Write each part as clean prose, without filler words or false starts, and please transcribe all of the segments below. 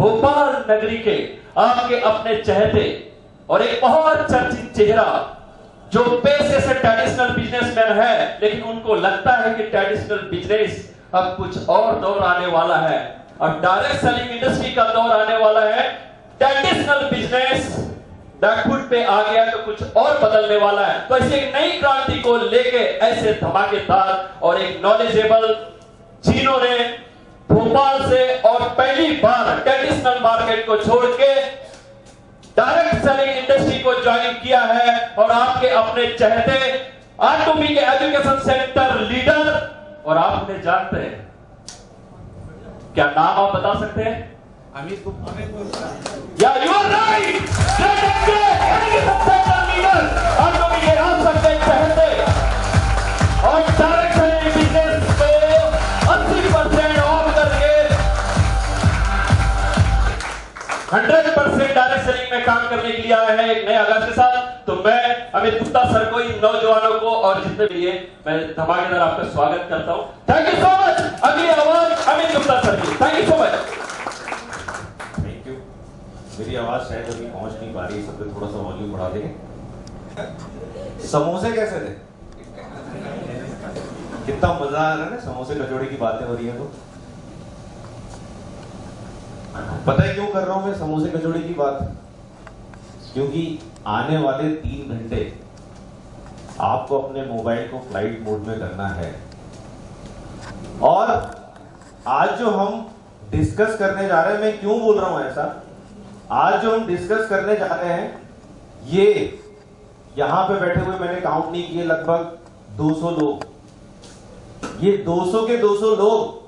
भोपाल नगरी के आपके अपने चहेते और एक बहुत चर्चित चेहरा जो पेशे से ट्रेडिशनल बिजनेसमैन है, लेकिन उनको लगता है कि ट्रेडिशनल बिजनेस अब कुछ और दौर आने वाला है और डायरेक्ट सेलिंग इंडस्ट्री का दौर आने वाला है। ट्रेडिशनल बिजनेस बैकफुट पे आ गया तो कुछ और बदलने वाला है। तो ऐसी एक नई क्रांति को लेके ऐसे धमाकेदार और एक नॉलेजेबल जिन्होंने भोपाल से और पहली बार ट्रेडिशनल मार्केट को छोड़ के डायरेक्ट सेलिंग इंडस्ट्री को ज्वाइन किया है और आपके अपने चहेते आरटूबी के एजुकेशन सेंटर लीडर, और आपने जानते हैं क्या नाम आप बता सकते हैं? अमित गुप्ता। या you are right, education center leader R two B के आप सबके चहेते और डायरेक्ट सेलिंग बिजनेस को 80% ऑफ करके 100% डायरेक्ट सेलिंग में काम करने के लिए आए हैं एक नए आगाज के साथ। तो मैं अमित गुप्ता सर को, इन नौजवानों को और जितने भी हैं, मैं धमाकेदार आपका स्वागत करता हूं। Thank you so much. अगली आवाज अमित गुप्ता सर की। Thank you so much. Thank you. मेरी आवाज शायद अभी पहुंच नहीं पा रही, सब पे थोड़ा सा वॉल्यूम बढ़ा देंगे। समोसे कैसे थे? कितना मजा आ रहा है ना, समोसे कचौड़ी की बातें हो रही है। तो पता है क्यों कर रहा हूं मैं समोसे कचौड़ी की बात? क्योंकि आने वाले 3 घंटे आपको अपने मोबाइल को फ्लाइट मोड में करना है। और आज जो हम डिस्कस करने जा रहे हैं, मैं क्यों बोल रहा हूं ऐसा, आज जो हम डिस्कस करने जा रहे हैं, ये यहां पे बैठे हुए मैंने काउंट नहीं किए, लगभग 200 लोग। ये 200 के 200 लोग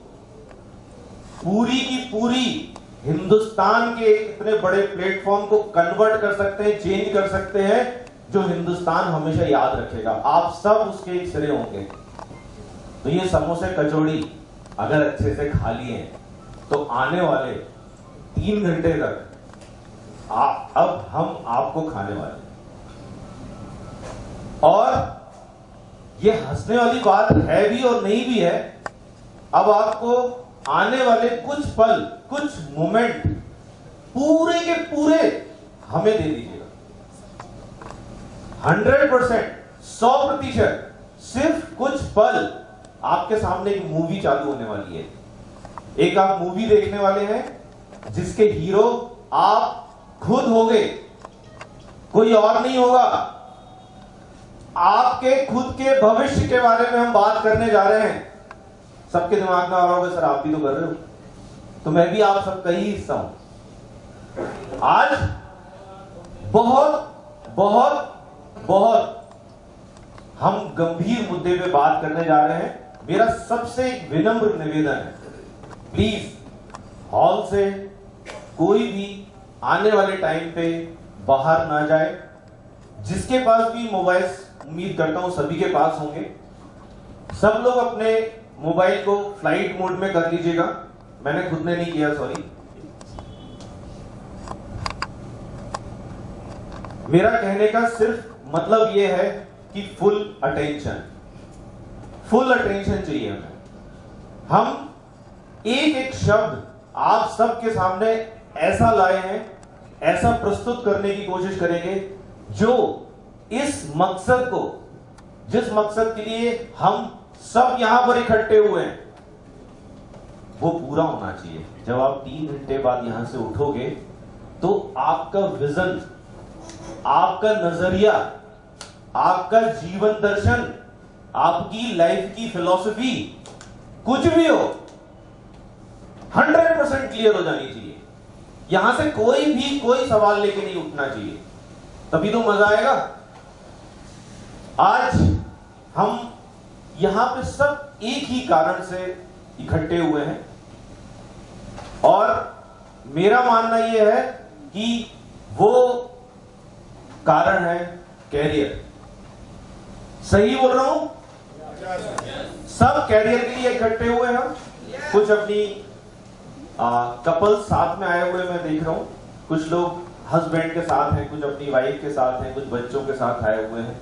पूरी की पूरी हिंदुस्तान के इतने बड़े प्लेटफॉर्म को कन्वर्ट कर सकते हैं, चेंज कर सकते हैं, जो हिंदुस्तान हमेशा याद रखेगा। आप सब उसके एक सिरे होंगे। तो ये समोसे कचौड़ी अगर अच्छे से खा लिए तो आने वाले 3 घंटे तक अब हम आपको खाने वाले। और ये हंसने वाली बात है भी और नहीं भी है। अब आपको आने वाले कुछ पल, कुछ मोमेंट पूरे के पूरे हमें दे दीजिएगा। 100%, 100%, सिर्फ कुछ पल आपके सामने एक मूवी चालू होने वाली है। एक आप मूवी देखने वाले हैं जिसके हीरो आप खुद होगे, कोई और नहीं होगा। आपके खुद के भविष्य के बारे में हम बात करने जा रहे हैं। सबके दिमाग में आ रहा होगा, सर आप भी तो कर रहे हो, तो मैं भी आप सबका ही हिस्सा हूं। आज बहुत बहुत बहुत हम गंभीर मुद्दे पे बात करने जा रहे हैं। मेरा सबसे एक विनम्र निवेदन है, प्लीज हॉल से कोई भी आने वाले टाइम पे बाहर ना जाए। जिसके पास भी मोबाइल, उम्मीद करता हूं सभी के पास होंगे, सब लोग अपने मोबाइल को फ्लाइट मोड में कर लीजिएगा। मैंने खुद ने नहीं किया, सॉरी। मेरा कहने का सिर्फ मतलब यह है कि फुल अटेंशन चाहिए हमें। हम एक एक शब्द आप सबके सामने ऐसा लाए हैं, ऐसा प्रस्तुत करने की कोशिश करेंगे जो इस मकसद को, जिस मकसद के लिए हम सब यहां पर इकट्ठे हुए हैं, वो पूरा होना चाहिए। जब आप 3 घंटे बाद यहां से उठोगे तो आपका विजन, आपका नजरिया, आपका जीवन दर्शन, आपकी लाइफ की फिलॉसफी, कुछ भी हो, 100% क्लियर हो जानी चाहिए। यहां से कोई सवाल लेके नहीं उठना चाहिए, तभी तो मजा आएगा। आज हम यहां पे सब एक ही कारण से इकट्ठे हुए हैं और मेरा मानना यह है कि वो कारण है कैरियर। सही बोल रहा हूं? सब कैरियर के लिए इकट्ठे हुए हैं। कुछ अपनी कपल साथ में आए हुए मैं देख रहा हूं, कुछ लोग हस्बैंड के साथ हैं, कुछ अपनी वाइफ के साथ हैं, कुछ बच्चों के साथ आए हुए हैं।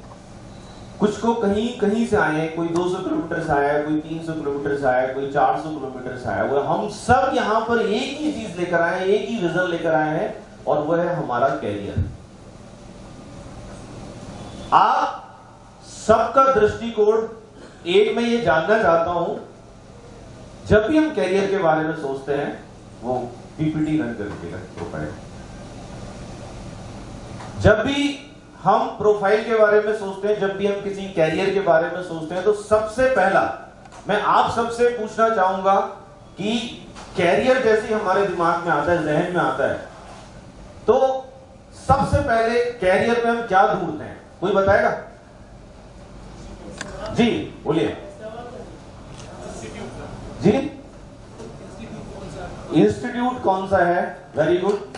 कुछ को कहीं कहीं से आए हैं, कोई 200 किलोमीटर से आया है, कोई 300 किलोमीटर से आया है, कोई 400 किलोमीटर से आया है। हम सब यहाँ पर एक ही चीज लेकर आए हैं, एक ही विजन लेकर आए हैं, और वह है हमारा कैरियर। आप सबका दृष्टिकोण एक मैं ये जानना चाहता हूं, जब भी हम कैरियर के बारे में सोचते हैं, वो पीपीटी रन करके प्रोफाइल, जब भी हम प्रोफाइल के बारे में सोचते हैं, जब भी हम किसी कैरियर के बारे में सोचते हैं, तो सबसे पहला मैं आप सबसे पूछना चाहूंगा कि कैरियर जैसे हमारे दिमाग में आता है, जहन में आता है, तो सबसे पहले कैरियर में हम क्या ढूंढते हैं? कोई बताएगा? जी बोलिए। जी, इंस्टीट्यूट कौन सा है? Very good.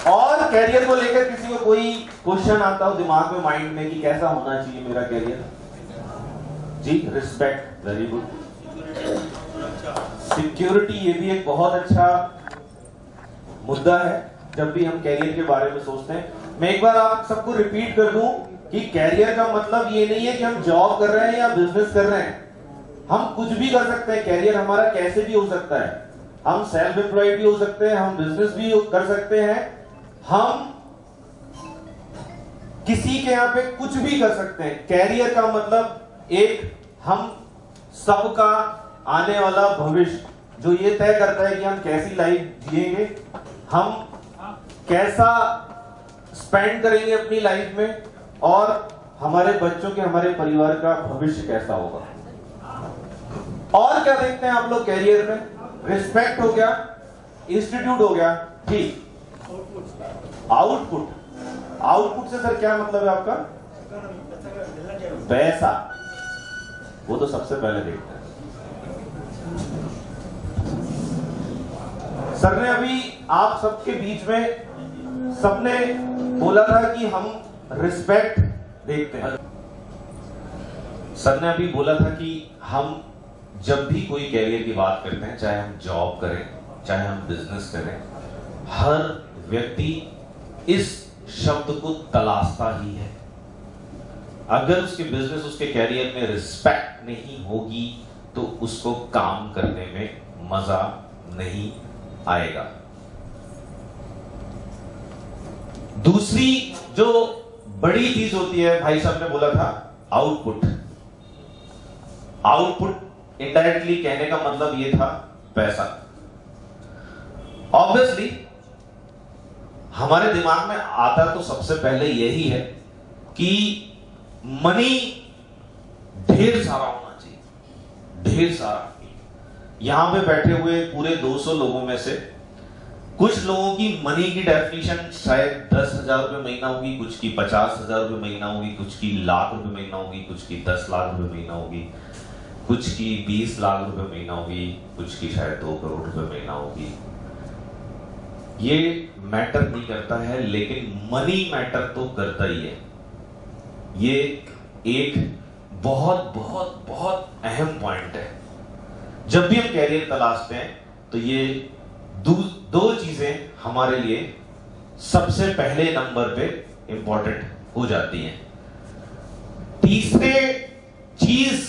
और कैरियर को लेकर किसी को कोई क्वेश्चन आता हो दिमाग में, माइंड में, कि कैसा होना चाहिए मेरा कैरियर? जी, रिस्पेक्ट, वेरी गुड। सिक्योरिटी, ये भी एक बहुत अच्छा मुद्दा है जब भी हम कैरियर के बारे में सोचते हैं। मैं एक बार आप सबको रिपीट कर दूं कि कैरियर का मतलब ये नहीं है कि हम जॉब कर रहे हैं या बिजनेस कर रहे हैं। हम कुछ भी कर सकते हैं, कैरियर हमारा कैसे भी हो सकता है। हम सेल्फ एम्प्लॉयड भी हो सकते हैं, हम बिजनेस भी कर सकते हैं, हम किसी के यहां पे कुछ भी कर सकते हैं। कैरियर का मतलब एक हम सबका आने वाला भविष्य जो ये तय करता है कि हम कैसी लाइफ जिएंगे, हम कैसा स्पेंड करेंगे अपनी लाइफ में, और हमारे बच्चों के, हमारे परिवार का भविष्य कैसा होगा। और क्या देखते हैं आप लोग कैरियर में? रिस्पेक्ट हो गया, इंस्टीट्यूट हो गया, ठीक। आउटपुट, आउटपुट से सर क्या मतलब है आपका? पैसा, वो तो सबसे पहले देखते हैं। सर ने अभी आप सबके बीच में सबने बोला था कि हम रिस्पेक्ट देखते हैं। सर ने अभी बोला था कि हम जब भी कोई कैरियर की बात करते हैं, चाहे हम जॉब करें, चाहे हम बिजनेस करें, हर व्यक्ति इस शब्द को तलाशता ही है। अगर उसके बिजनेस, उसके कैरियर में रिस्पेक्ट नहीं होगी तो उसको काम करने में मजा नहीं आएगा। दूसरी जो बड़ी चीज होती है, भाई साहब ने बोला था आउटपुट। आउटपुट इनडायरेक्टली कहने का मतलब ये था पैसा। ऑब्वियसली हमारे दिमाग में आता तो सबसे पहले यही है कि मनी ढेर सारा होना चाहिए, ढेर सारा। यहां पे बैठे हुए पूरे 200 लोगों में से कुछ लोगों की मनी की डेफिनेशन शायद 10,000 रुपए महीना होगी, कुछ की 50,000 रुपए महीना होगी, कुछ की लाख रुपए महीना होगी, कुछ की 10 लाख रुपए महीना होगी, कुछ की 20 लाख रुपए महीना होगी, कुछ की शायद 2 करोड़ रुपए महीना होगी। ये मैटर नहीं करता है, लेकिन मनी मैटर तो करता ही है। ये एक बहुत बहुत बहुत अहम पॉइंट है। जब भी हम कैरियर तलाशते हैं तो ये दो चीजें हमारे लिए सबसे पहले नंबर पे इंपॉर्टेंट हो जाती हैं। तीसरे चीज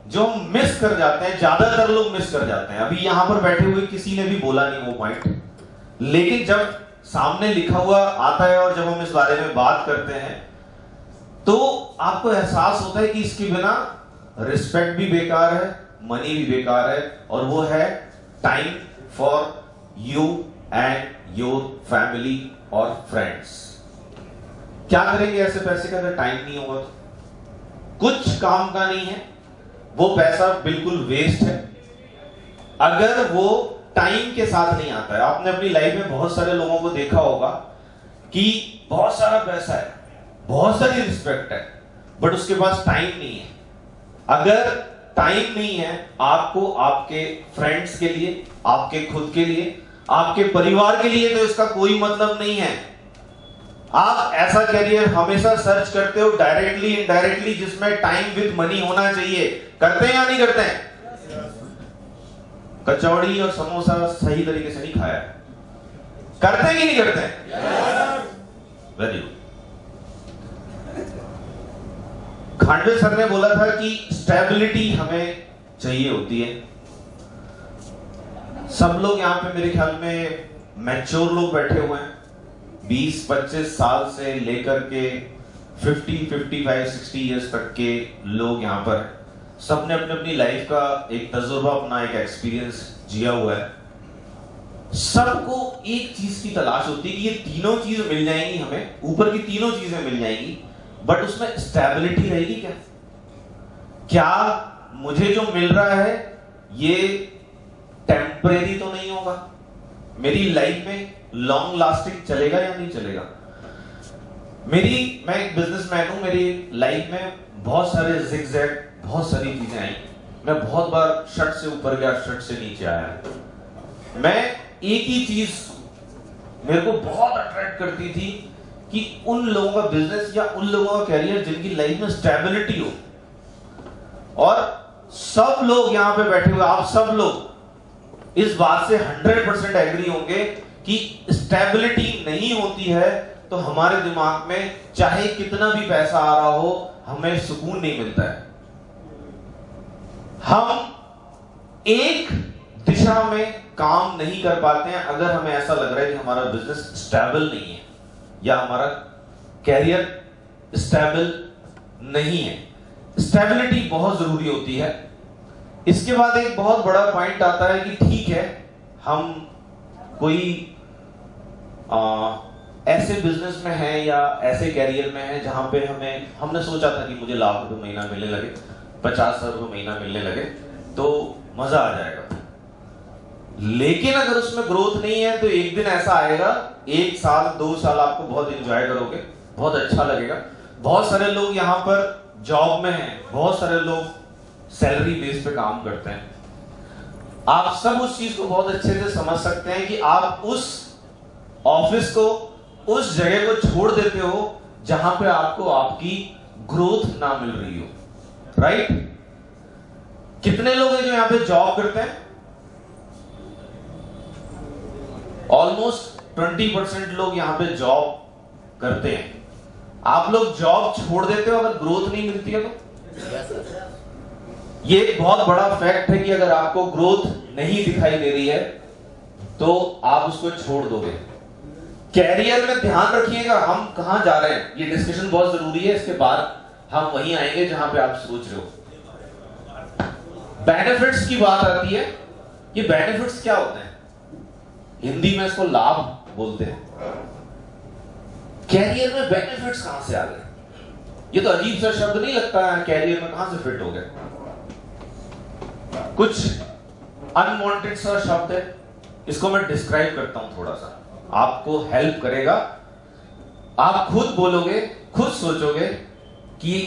जो हम मिस कर जाते हैं, ज्यादातर लोग मिस कर जाते हैं, अभी यहां पर बैठे हुए किसी ने भी बोला नहीं वो पॉइंट, लेकिन जब सामने लिखा हुआ आता है और जब हम इस बारे में बात करते हैं तो आपको एहसास होता है कि इसके बिना रिस्पेक्ट भी बेकार है, मनी भी बेकार है, और वो है time for you and your family और फ्रेंड्स। क्या करेंगे ऐसे पैसे का अगर टाइम नहीं होगा तो? कुछ काम का नहीं है, वो पैसा बिल्कुल वेस्ट है अगर वो टाइम के साथ नहीं आता है। आपने अपनी लाइफ में बहुत सारे लोगों को देखा होगा कि बहुत सारा पैसा है, बहुत सारी रिस्पेक्ट है, बट उसके पास टाइम नहीं है। अगर टाइम नहीं है आपको आपके फ्रेंड्स के लिए, आपके खुद के लिए, आपके परिवार के लिए, तो इसका कोई मतलब नहीं है। आप ऐसा करियर हमेशा सर्च करते हो डायरेक्टली इनडायरेक्टली जिसमें टाइम विद मनी होना चाहिए। करते हैं या नहीं करते हैं? कचौड़ी और समोसा सही तरीके से नहीं खाया, करते हैं कि नहीं करते हैं? Very good. खांडवे सर ने बोला था कि स्टेबिलिटी हमें चाहिए होती है। सब लोग यहाँ पे मेरे ख्याल में मैच्योर लोग बैठे हुए हैं, 20-25 साल से लेकर के 50, 55, 60 इयर्स तक के लोग यहाँ पर, सबने अपनी अपनी लाइफ का एक तजुर्बा, अपना एक एक्सपीरियंस जिया हुआ है। सबको एक चीज की तलाश होती है कि ये तीनों चीज मिल जाएंगी, हमें ऊपर की तीनों चीजें मिल जाएंगी, बट उसमें स्टेबिलिटी रहेगी क्या? क्या मुझे जो मिल रहा है ये टेम्परेरी तो नहीं होगा? मेरी लाइफ में लॉन्ग लास्टिंग चलेगा या नहीं चलेगा? मैं एक बिजनेसमैन हूं, मेरी लाइफ में बहुत सारे जिगजैग, बहुत सारी चीजें आई। मैं बहुत बार शर्ट से ऊपर गया, शर्ट से नीचे आया। मैं एक ही चीज मेरे को बहुत अट्रैक्ट करती थी कि उन लोगों का बिजनेस या उन लोगों का कैरियर जिनकी लाइफ में स्टेबिलिटी हो। और सब लोग यहां पे बैठे हुए, आप सब लोग इस बात से 100% एग्री होंगे कि स्टेबिलिटी नहीं होती है तो हमारे दिमाग में चाहे कितना भी पैसा आ रहा हो, हमें सुकून नहीं मिलता है। हम एक दिशा में काम नहीं कर पाते हैं अगर हमें ऐसा लग रहा है कि हमारा बिजनेस स्टेबल नहीं है या हमारा कैरियर स्टेबल नहीं है। स्टेबिलिटी बहुत जरूरी होती है। इसके बाद एक बहुत बड़ा पॉइंट आता है कि ठीक है, हम कोई ऐसे बिजनेस में है या ऐसे कैरियर में है जहां पे हमने सोचा था कि मुझे लाख रुपए महीना मिलने लगे, 50,000 रुपए महीना मिलने लगे तो मजा आ जाएगा। लेकिन अगर उसमें ग्रोथ नहीं है तो एक दिन ऐसा आएगा, 1 साल 2 साल आपको बहुत एंजॉय करोगे, बहुत अच्छा लगेगा। बहुत सारे लोग यहाँ पर जॉब में हैं, बहुत सारे लोग सैलरी बेस पे काम करते हैं। आप सब उस चीज को बहुत अच्छे से समझ सकते हैं कि आप उस ऑफिस को, उस जगह को छोड़ देते हो जहां पे आपको आपकी ग्रोथ ना मिल रही हो, राइट? कितने लोग हैं जो यहां पे जॉब करते हैं? ऑलमोस्ट 20% लोग यहां पे जॉब करते हैं। आप लोग जॉब छोड़ देते हो अगर ग्रोथ नहीं मिलती है तो? ये एक बहुत बड़ा फैक्ट है कि अगर आपको ग्रोथ नहीं दिखाई दे रही है तो आप उसको छोड़ दोगे। कैरियर में ध्यान रखिएगा, हम कहां जा रहे हैं, ये डिस्कशन बहुत जरूरी है। इसके बाद हम वहीं आएंगे जहां पे आप सोच रहे हो। बेनिफिट्स की बात आती है। ये बेनिफिट्स क्या होते हैं? हिंदी में इसको लाभ बोलते हैं। कैरियर में बेनिफिट्स कहां से आ गए? ये तो अजीब सा शब्द नहीं लगता है? कैरियर में कहां से फिट हो गए? कुछ अनवांटेड सा शब्द है, इसको मैं डिस्क्राइब करता हूं थोड़ा सा, आपको हेल्प करेगा। आप खुद बोलोगे, खुद सोचोगे कि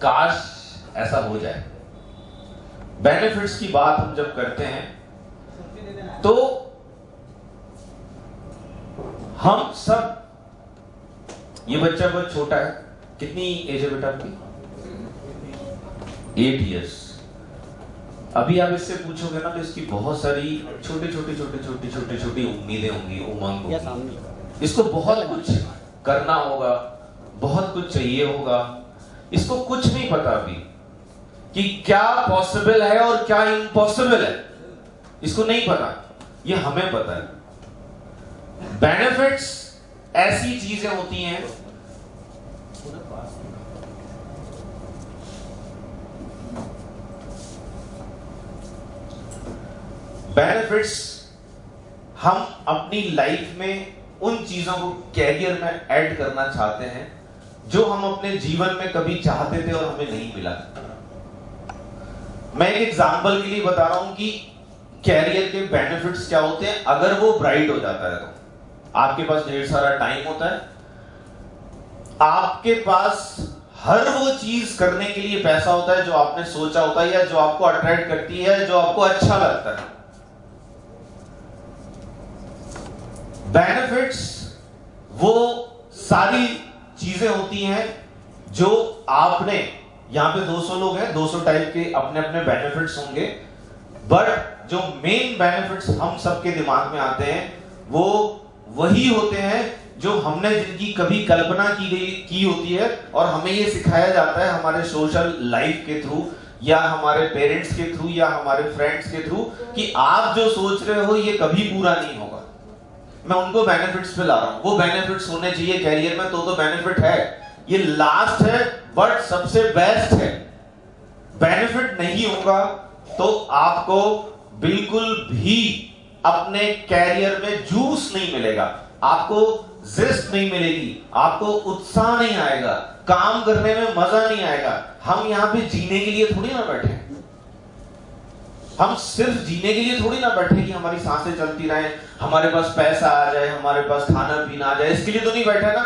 काश ऐसा हो जाए। बेनिफिट्स की बात हम जब करते हैं तो हम सब, ये बच्चा बहुत छोटा है, कितनी एज है बेटा आपकी? 8 इयर्स। अभी आप इससे पूछोगे ना तो इसकी बहुत सारी छोटी उम्मीदें होंगी, उमंग होगी। इसको बहुत कुछ करना होगा, बहुत कुछ चाहिए होगा। इसको कुछ नहीं पता अभी कि क्या पॉसिबल है और क्या इम्पॉसिबल है, इसको नहीं पता। ये हमें पता है। बेनिफिट्स ऐसी चीजें होती हैं बेनिफिट्स हम अपनी लाइफ में उन चीजों को कैरियर में ऐड करना चाहते हैं जो हम अपने जीवन में कभी चाहते थे और हमें नहीं मिला। मैं एक एग्जांपल के लिए बता रहा हूं कि कैरियर के बेनिफिट्स क्या होते हैं अगर वो ब्राइट हो जाता है। तो आपके पास ढेर सारा टाइम होता है, आपके पास हर वो चीज करने के लिए पैसा होता है जो आपने सोचा होता है या जो आपको अट्रैक्ट करती है, जो आपको अच्छा लगता है। बेनिफिट्स वो सारी चीजें होती हैं जो आपने, यहां पे 200 लोग हैं, 200 टाइप के अपने अपने बेनिफिट्स होंगे, बट जो मेन बेनिफिट्स हम सबके दिमाग में आते हैं वो वही होते हैं जो हमने जिनकी कभी कल्पना की होती है, और हमें ये सिखाया जाता है हमारे सोशल लाइफ के थ्रू या हमारे पेरेंट्स के थ्रू या हमारे फ्रेंड्स के थ्रू कि आप जो सोच रहे हो ये कभी पूरा नहीं होगा। मैं उनको बेनिफिट्स पे ला रहा हूं, वो बेनिफिट्स होने चाहिए कैरियर में, तो बेनिफिट है, ये लास्ट है बट सबसे बेस्ट है। बेनिफिट नहीं होगा तो आपको बिल्कुल भी अपने कैरियर में जूस नहीं मिलेगा, आपको जिस्ट नहीं मिलेगी, आपको उत्साह नहीं आएगा, काम करने में मजा नहीं आएगा। हम यहां पे जीने के लिए थोड़ी ना बैठे, हम सिर्फ जीने के लिए थोड़ी ना बैठे कि हमारी सांसें चलती रहें, हमारे पास पैसा आ जाए, हमारे पास खाना पीना आ जाए, इसके लिए तो नहीं बैठे ना।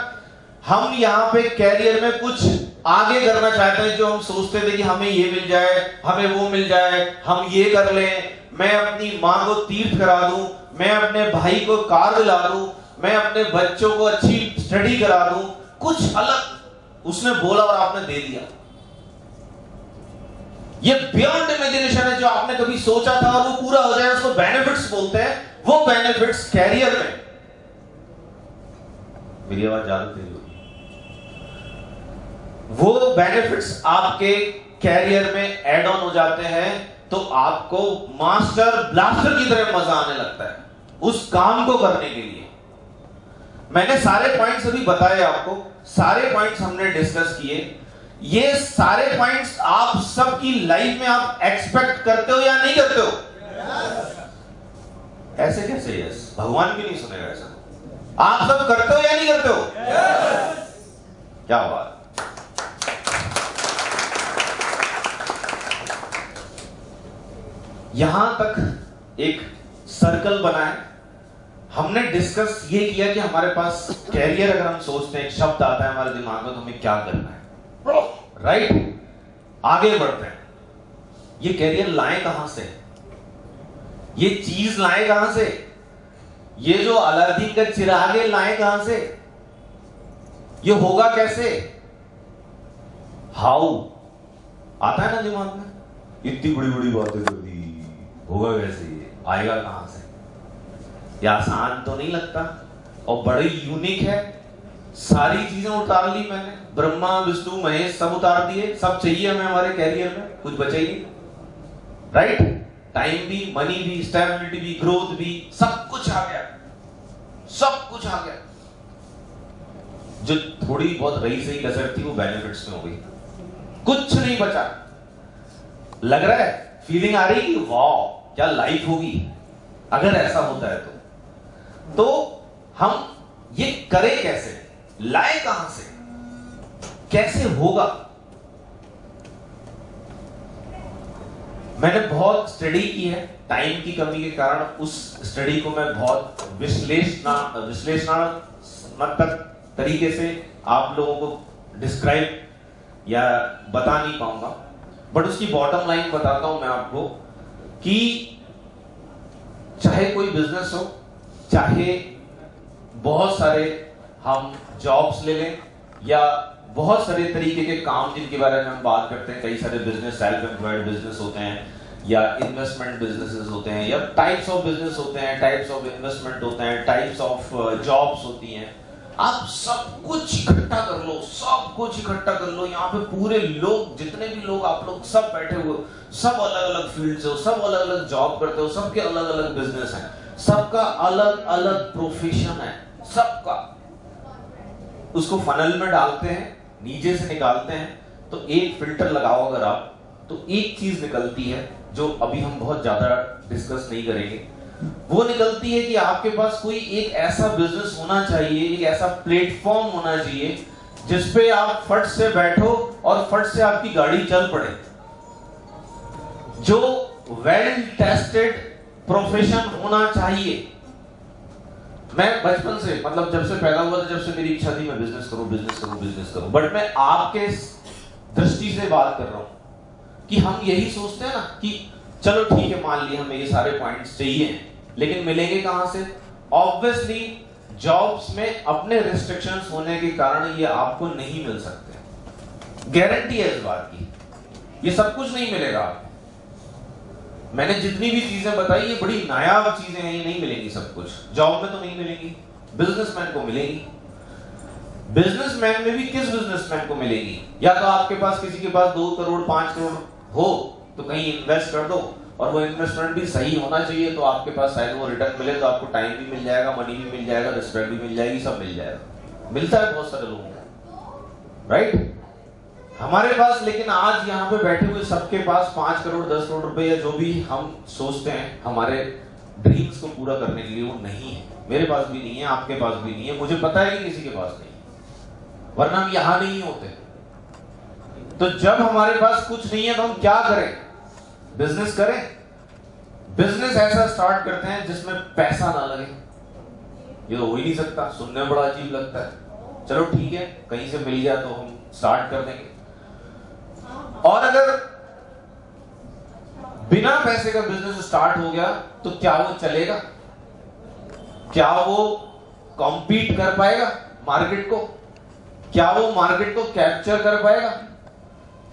हम यहाँ पे कैरियर में कुछ आगे करना चाहते हैं, जो हम सोचते थे कि हमें ये मिल जाए, हमें वो मिल जाए, हम ये कर लें, मैं अपनी माँ को तीर्थ करा दूं, मैं अपने भाई को कार दिला दूं, मैं अपने बच्चों को अच्छी स्टडी करा दूं, कुछ अलग उसने बोला और आपने दे दिया। ये बियॉन्ड इमेजिनेशन है, जो आपने कभी सोचा था और वो पूरा हो जाए, उसको बेनिफिट्स बोलते हैं। वो बेनिफिट्स कैरियर में, मेरी आवाज ज्यादा तेज होगी, वो बेनिफिट्स आपके कैरियर में ऐड ऑन हो जाते हैं, तो आपको मास्टर ब्लास्टर की तरह मजा आने लगता है उस काम को करने के लिए। मैंने सारे पॉइंट्स अभी बताए आपको, सारे पॉइंट्स हमने डिस्कस किए। ये सारे पॉइंट्स आप सबकी लाइफ में आप एक्सपेक्ट करते हो या नहीं करते हो? ऐसे कैसे यस? भगवान भी नहीं सुनेगा ऐसा। आप सब करते हो या नहीं करते हो? क्या बात। यहां तक एक सर्कल बना है। हमने डिस्कस ये किया कि हमारे पास कैरियर, अगर हम सोचते हैं, एक शब्द आता है हमारे दिमाग में, तो हमें क्या करना है, राइट? आगे बढ़ते हैं। ये कैरियर लाए कहां से? ये चीज लाए कहां से? ये जो अलादीन का चिरागे लाए कहां से? ये होगा कैसे? हाउ आता है ना दिमाग में, इतनी बड़ी बड़ी बातें कर दी, होगा कैसे, ये आएगा कहां से? ये आसान तो नहीं लगता और बड़ी यूनिक है। सारी चीजें उतार ली मैंने, ब्रह्मा विष्णु महेश सब उतार दिए, सब चाहिए हमें हमारे कैरियर में, कुछ बचे ही नहीं, राइट? टाइम भी, मनी भी, स्टेबिलिटी भी, ग्रोथ भी, सब कुछ आ गया, सब कुछ आ गया। जो थोड़ी बहुत रही सही कसर थी वो बेनिफिट्स में हो गई, कुछ नहीं बचा। लग रहा है, फीलिंग आ रही कि वाह क्या लाइफ होगी अगर ऐसा होता है तो हम ये करें कैसे, लाए कहां से, कैसे होगा? मैंने बहुत स्टडी की है, टाइम की कमी के कारण उस स्टडी को मैं बहुत विश्लेषणात्मक तरीके से आप लोगों को डिस्क्राइब या बता नहीं पाऊंगा, बट उसकी बॉटम लाइन बताता हूं मैं आपको कि चाहे कोई बिजनेस हो, चाहे बहुत सारे हम जॉब्स ले लें, या बहुत सारे तरीके के काम जिनके बारे में हम बात करते हैं, कई सारे बिजनेस, सेल्फ एम्प्लॉयड बिजनेस होते हैं, या इन्वेस्टमेंट बिजनेसेस होते हैं, या टाइप्स ऑफ बिजनेस होते हैं, टाइप्स ऑफ इन्वेस्टमेंट होते हैं, टाइप्स ऑफ जॉब्स होती हैं। आप सब कुछ इकट्ठा कर लो, सब कुछ इकट्ठा कर लो। यहाँ पे पूरे लोग, जितने भी लोग आप लोग सब बैठे हुए, सब अलग अलग फील्ड से हो, सब अलग अलग जॉब करते हो, सबके अलग अलग बिजनेस हैं, सबका अलग अलग प्रोफेशन है, सबका। उसको फनल में डालते हैं, नीचे से निकालते हैं, तो एक फिल्टर लगाओ अगर आप, तो एक चीज निकलती है जो अभी हम बहुत ज्यादा डिस्कस नहीं करेंगे। वो निकलती है कि आपके पास कोई एक ऐसा बिजनेस होना चाहिए, एक ऐसा प्लेटफॉर्म होना चाहिए जिसपे आप फट से बैठो और फट से आपकी गाड़ी चल पड़े। जो वेल टेस्टेड प्रोफेशन होना चाहिए। मैं बचपन से, मतलब जब से पैदा हुआ था, जब से मेरी इच्छा थी मैं बिजनेस करूं, बिजनेस करूं, बिजनेस करूं, बट मैं आपके दृष्टि से बात कर रहा हूं कि हम यही सोचते हैं ना कि चलो ठीक है, मान लिया हमें ये सारे पॉइंट्स चाहिए, लेकिन मिलेंगे कहां से? ऑब्वियसली जॉब्स में अपने रिस्ट्रिक्शंस होने के कारण ये आपको नहीं मिल सकते, गारंटी है इस बात की। ये सब कुछ नहीं मिलेगा आपको। मैंने जितनी भी चीजें बताई ये बड़ी नायाब चीजें हैं, ये नहीं मिलेंगी सब कुछ। जॉब में तो नहीं मिलेंगी, बिजनेसमैन को मिलेगी, बिजनेसमैन में भी किस बिजनेसमैन को मिलेगी? या तो आपके पास किसी के पास 2 करोड़ 5 करोड़ हो तो कहीं इन्वेस्ट कर दो, और वो इन्वेस्टमेंट भी सही होना चाहिए, तो आपके पास शायद वो रिटर्न मिले, तो आपको टाइम भी मिल जाएगा, मनी भी मिल जाएगा, रिस्पेक्ट भी मिल जाएगी, सब मिल जाएगा। मिलता है बहुत सारे लोगों को, राइट? हमारे पास लेकिन आज यहाँ पे बैठे हुए सबके पास 5 करोड़ 10 करोड़ रुपए या जो भी हम सोचते हैं हमारे ड्रीम्स को पूरा करने के लिए, वो नहीं है। मेरे पास भी नहीं है, आपके पास भी नहीं है, मुझे पता है कि किसी के पास नहीं है, वरना हम यहां नहीं होते। तो जब हमारे पास कुछ नहीं है तो हम क्या करें? बिजनेस करें। बिजनेस ऐसा स्टार्ट करते हैं जिसमें पैसा ना लगे। ये तो हो ही नहीं सकता, सुनने में बड़ा अजीब लगता है। चलो ठीक है, कहीं से मिल गया तो हम स्टार्ट कर देंगे। और अगर बिना पैसे का बिजनेस स्टार्ट हो गया तो क्या वो चलेगा? क्या वो कॉम्पीट कर पाएगा मार्केट को? क्या वो मार्केट को कैप्चर कर पाएगा?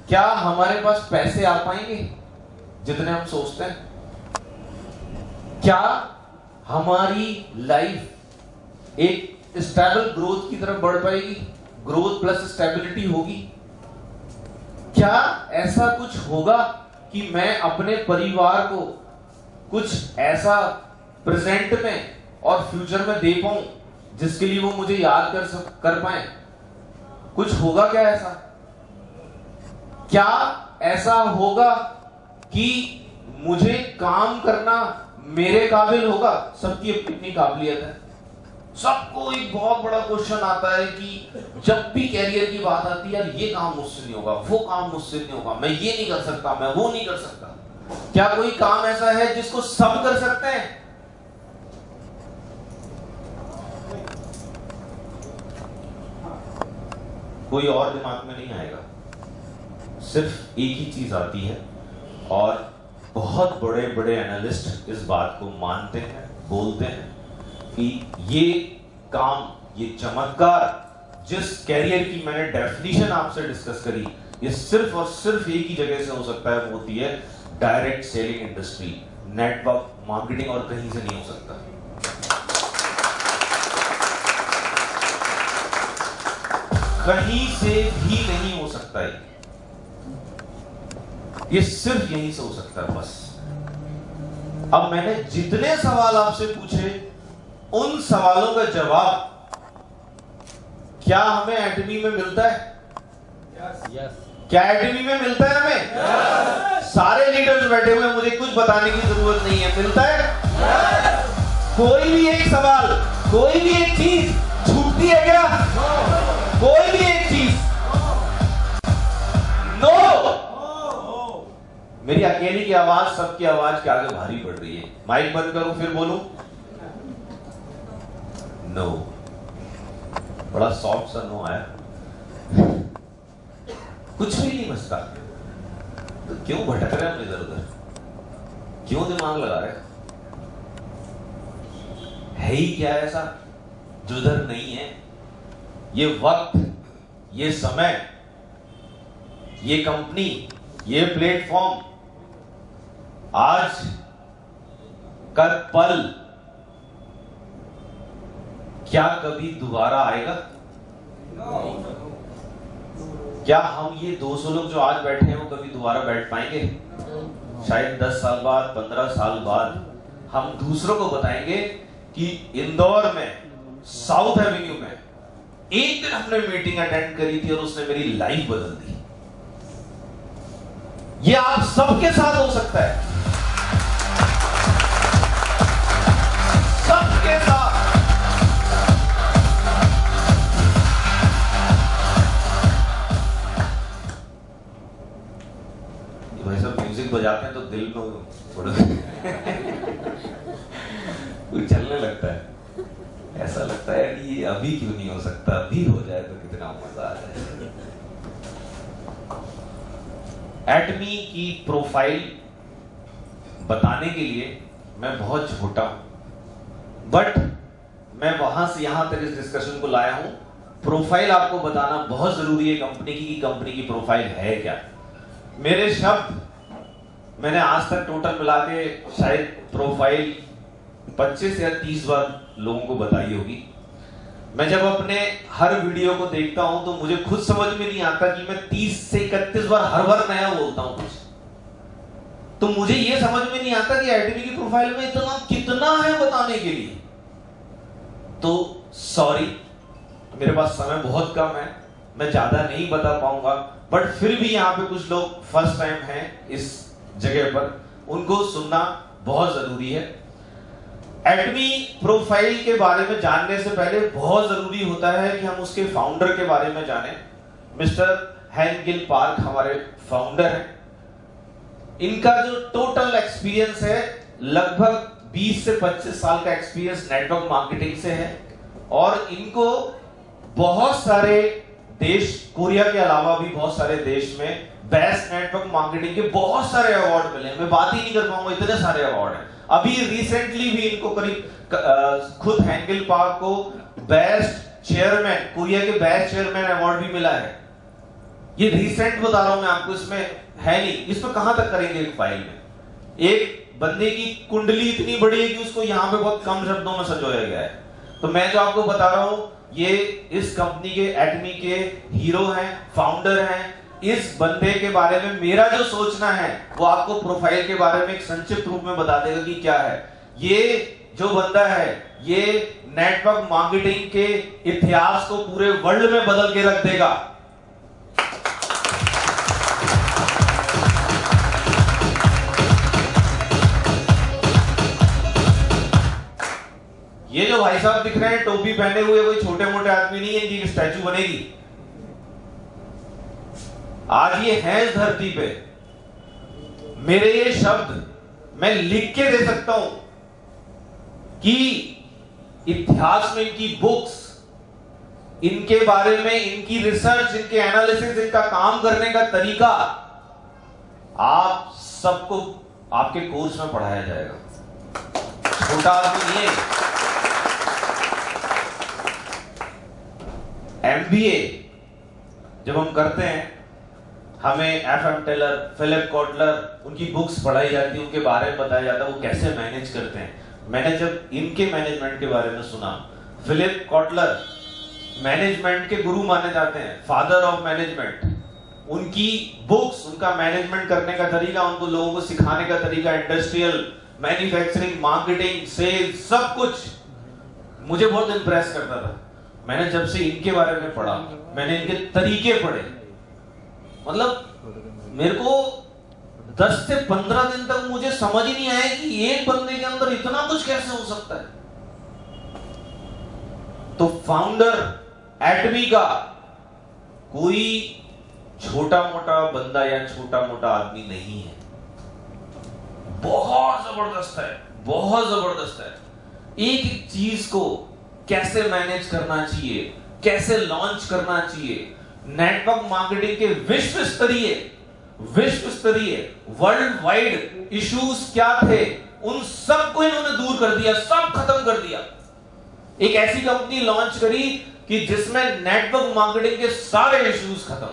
क्या हमारे पास पैसे आ पाएंगे जितने हम सोचते हैं? क्या हमारी लाइफ एक स्टेबल ग्रोथ की तरफ बढ़ पाएगी? ग्रोथ प्लस स्टेबिलिटी होगी? क्या ऐसा कुछ होगा कि मैं अपने परिवार को कुछ ऐसा प्रेजेंट में और फ्यूचर में दे पाऊं जिसके लिए वो मुझे याद कर पाए? कुछ होगा क्या ऐसा? क्या ऐसा होगा कि मुझे काम करना मेरे काबिल होगा? सबकी अपनी काबिलियत है। सबको एक बहुत बड़ा क्वेश्चन आता है कि जब भी कैरियर की बात आती है, यार ये काम मुझसे नहीं होगा, वो काम मुझसे नहीं होगा, मैं ये नहीं कर सकता, मैं वो नहीं कर सकता। क्या कोई काम ऐसा है जिसको सब कर सकते हैं? कोई और दिमाग में नहीं आएगा। सिर्फ एक ही चीज आती है, और बहुत बड़े बड़े एनालिस्ट इस बात को मानते हैं, बोलते हैं कि ये काम, ये चमत्कार, जिस कैरियर की मैंने डेफिनेशन आपसे डिस्कस करी, ये सिर्फ और सिर्फ एक ही जगह से हो सकता है, वो होती है direct selling industry, network marketing, और कहीं से नहीं हो सकता। कहीं से भी नहीं हो सकता है, ये सिर्फ यहीं से हो सकता है बस। अब मैंने जितने सवाल आपसे पूछे, उन सवालों का जवाब क्या हमें एटमी में मिलता है? यस। क्या एटमी में मिलता है हमें? यस। सारे लीडर्स बैठे हुए, मुझे कुछ बताने की जरूरत नहीं है, मिलता है? यस। कोई भी एक सवाल, कोई भी एक चीज छूटती है क्या? कोई भी एक चीज? नो। मेरी अकेली की आवाज सबकी आवाज के आगे भारी पड़ रही है। माइक बंद करूं फिर बोलूं? नो। बड़ा सॉफ्ट सा नो आया। कुछ भी नहीं बचता। तो क्यों भटक रहे हम इधर उधर? क्यों दिमाग लगा रहे? है ही क्या ऐसा जो इधर नहीं है? ये वक्त, ये समय, ये कंपनी, ये प्लेटफॉर्म, आज का पल क्या कभी दोबारा आएगा? क्या हम ये 200 लोग जो आज बैठे हैं वो कभी दोबारा बैठ पाएंगे? शायद 10 साल बाद, 15 साल बाद हम दूसरों को बताएंगे कि इंदौर में साउथ एवेन्यू में एक दिन हमने मीटिंग अटेंड करी थी और उसने मेरी लाइफ बदल दी। ये आप सबके साथ हो सकता है, सबके साथ। भाई सब म्यूजिक बजाते हैं तो दिल में थोड़ा कुछ चलने लगता है। ऐसा लगता है कि ये अभी क्यों नहीं हो सकता, अभी हो जाए तो कितना मजा आ जाए। एटमी की प्रोफाइल बताने के लिए मैं बहुत छोटा हूं, बट मैं वहां से यहां तक इस डिस्कशन को लाया हूं। प्रोफाइल आपको बताना बहुत जरूरी है कंपनी की, कंपनी की प्रोफाइल है क्या। मेरे शब्द मैंने आज तक टोटल मिला के शायद प्रोफाइल 25 या 30 बार लोगों को बताई होगी। मैं जब अपने हर वीडियो को देखता हूं तो मुझे खुद समझ में नहीं आता कि मैं 30 से 31 बार हर बार नया बोलता हूं कुछ। तो मुझे यह समझ में नहीं आता कि एडमी की प्रोफाइल में इतना कितना है बताने के लिए। तो सॉरी, मेरे पास समय बहुत कम है, मैं ज्यादा नहीं बता पाऊंगा, बट फिर भी यहाँ पे कुछ लोग फर्स्ट टाइम हैं इस जगह पर, उनको सुनना बहुत जरूरी है। एडमी प्रोफाइल के बारे में जानने से पहले बहुत जरूरी होता है कि हम उसके फाउंडर के बारे में जानें। मिस्टर हैन गिल पार्क हमारे फाउंडर हैं। इनका जो टोटल एक्सपीरियंस है लगभग 20 से 25 साल का एक्सपीरियंस नेटवर्क मार्केटिंग से है, और इनको बहुत सारे देश, कोरिया के अलावा भी बहुत सारे देश में बेस्ट नेटवर्क मार्केटिंग के बहुत सारे अवार्ड मिले। मैं बात ही नहीं कर पाऊंगा, इतने सारे अवार्ड हैं। अभी रिसेंटली भी इनको करीब खुद हैन गिल पार्क को बेस्ट चेयरमैन, कोरिया के बेस्ट चेयरमैन अवार्ड भी मिला है। ये रिसेंट बता रहा हूं मैं आपको, इसमें है नहीं, इसमें कहां तक करेंगे एक फाइल में। एक बंदे की कुंडली इतनी बड़ी है कि उसको यहां पे बहुत कम शब्दों में सजोया गया है। तो मैं जो आपको बता रहा हूं, ये इस कंपनी के एडमी के हीरो हैं, फाउंडर हैं। इस बंदे के बारे में मेरा जो सोचना है वो आपको प्रोफाइल के बारे में एक संक्षिप्त रूप में बता देगा कि क्या है। ये जो बंदा है ये नेटवर्क मार्केटिंग के इतिहास को पूरे वर्ल्ड में बदल के रख देगा। ये जो भाई साहब दिख रहे हैं टोपी पहने हुए, कोई छोटे मोटे आदमी नहीं है, इनकी स्टैचू बनेगी। आज ये है इस धरती पे। मेरे ये शब्द मैं लिख के दे सकता हूं कि इतिहास में इनकी बुक्स, इनके बारे में इनकी रिसर्च, इनके एनालिसिस, इनका काम करने का Tariqa आप सबको आपके कोर्स में पढ़ाया जाएगा। छोटा आदमी नहीं है। MBA जब हम करते हैं, हमें FM टेलर, फिलिप कॉटलर, उनकी बुक्स पढ़ाई जाती है, उनके बारे में बताया जाता है वो कैसे मैनेज करते हैं। मैंने जब इनके मैनेजमेंट के बारे में सुना, फिलिप कॉटलर मैनेजमेंट के गुरु माने जाते हैं, फादर ऑफ मैनेजमेंट। उनकी बुक्स, उनका मैनेजमेंट करने का तरीका, उनको लोगों को सिखाने का तरीका, इंडस्ट्रियल, मैन्युफैक्चरिंग, मार्केटिंग, सेल्स, सब कुछ मुझे बहुत इंप्रेस करता था। मैंने जब से इनके बारे में पढ़ा, मैंने इनके तरीके पढ़े, मतलब मेरे को 10 से 15 दिन तक मुझे समझ ही नहीं आया कि एक बंदे के अंदर इतना कुछ कैसे हो सकता है। तो फाउंडर एडमी का कोई छोटा मोटा बंदा या छोटा मोटा आदमी नहीं है, बहुत जबरदस्त है, बहुत जबरदस्त है। एक एक चीज को कैसे मैनेज करना चाहिए, कैसे लॉन्च करना चाहिए, नेटवर्क मार्केटिंग के विश्व स्तरीय वर्ल्ड वाइड इश्यूज क्या थे, उन सबको इन्होंने दूर कर दिया, सब खत्म कर दिया। एक ऐसी कंपनी लॉन्च करी कि जिसमें नेटवर्क मार्केटिंग के सारे इश्यूज खत्म।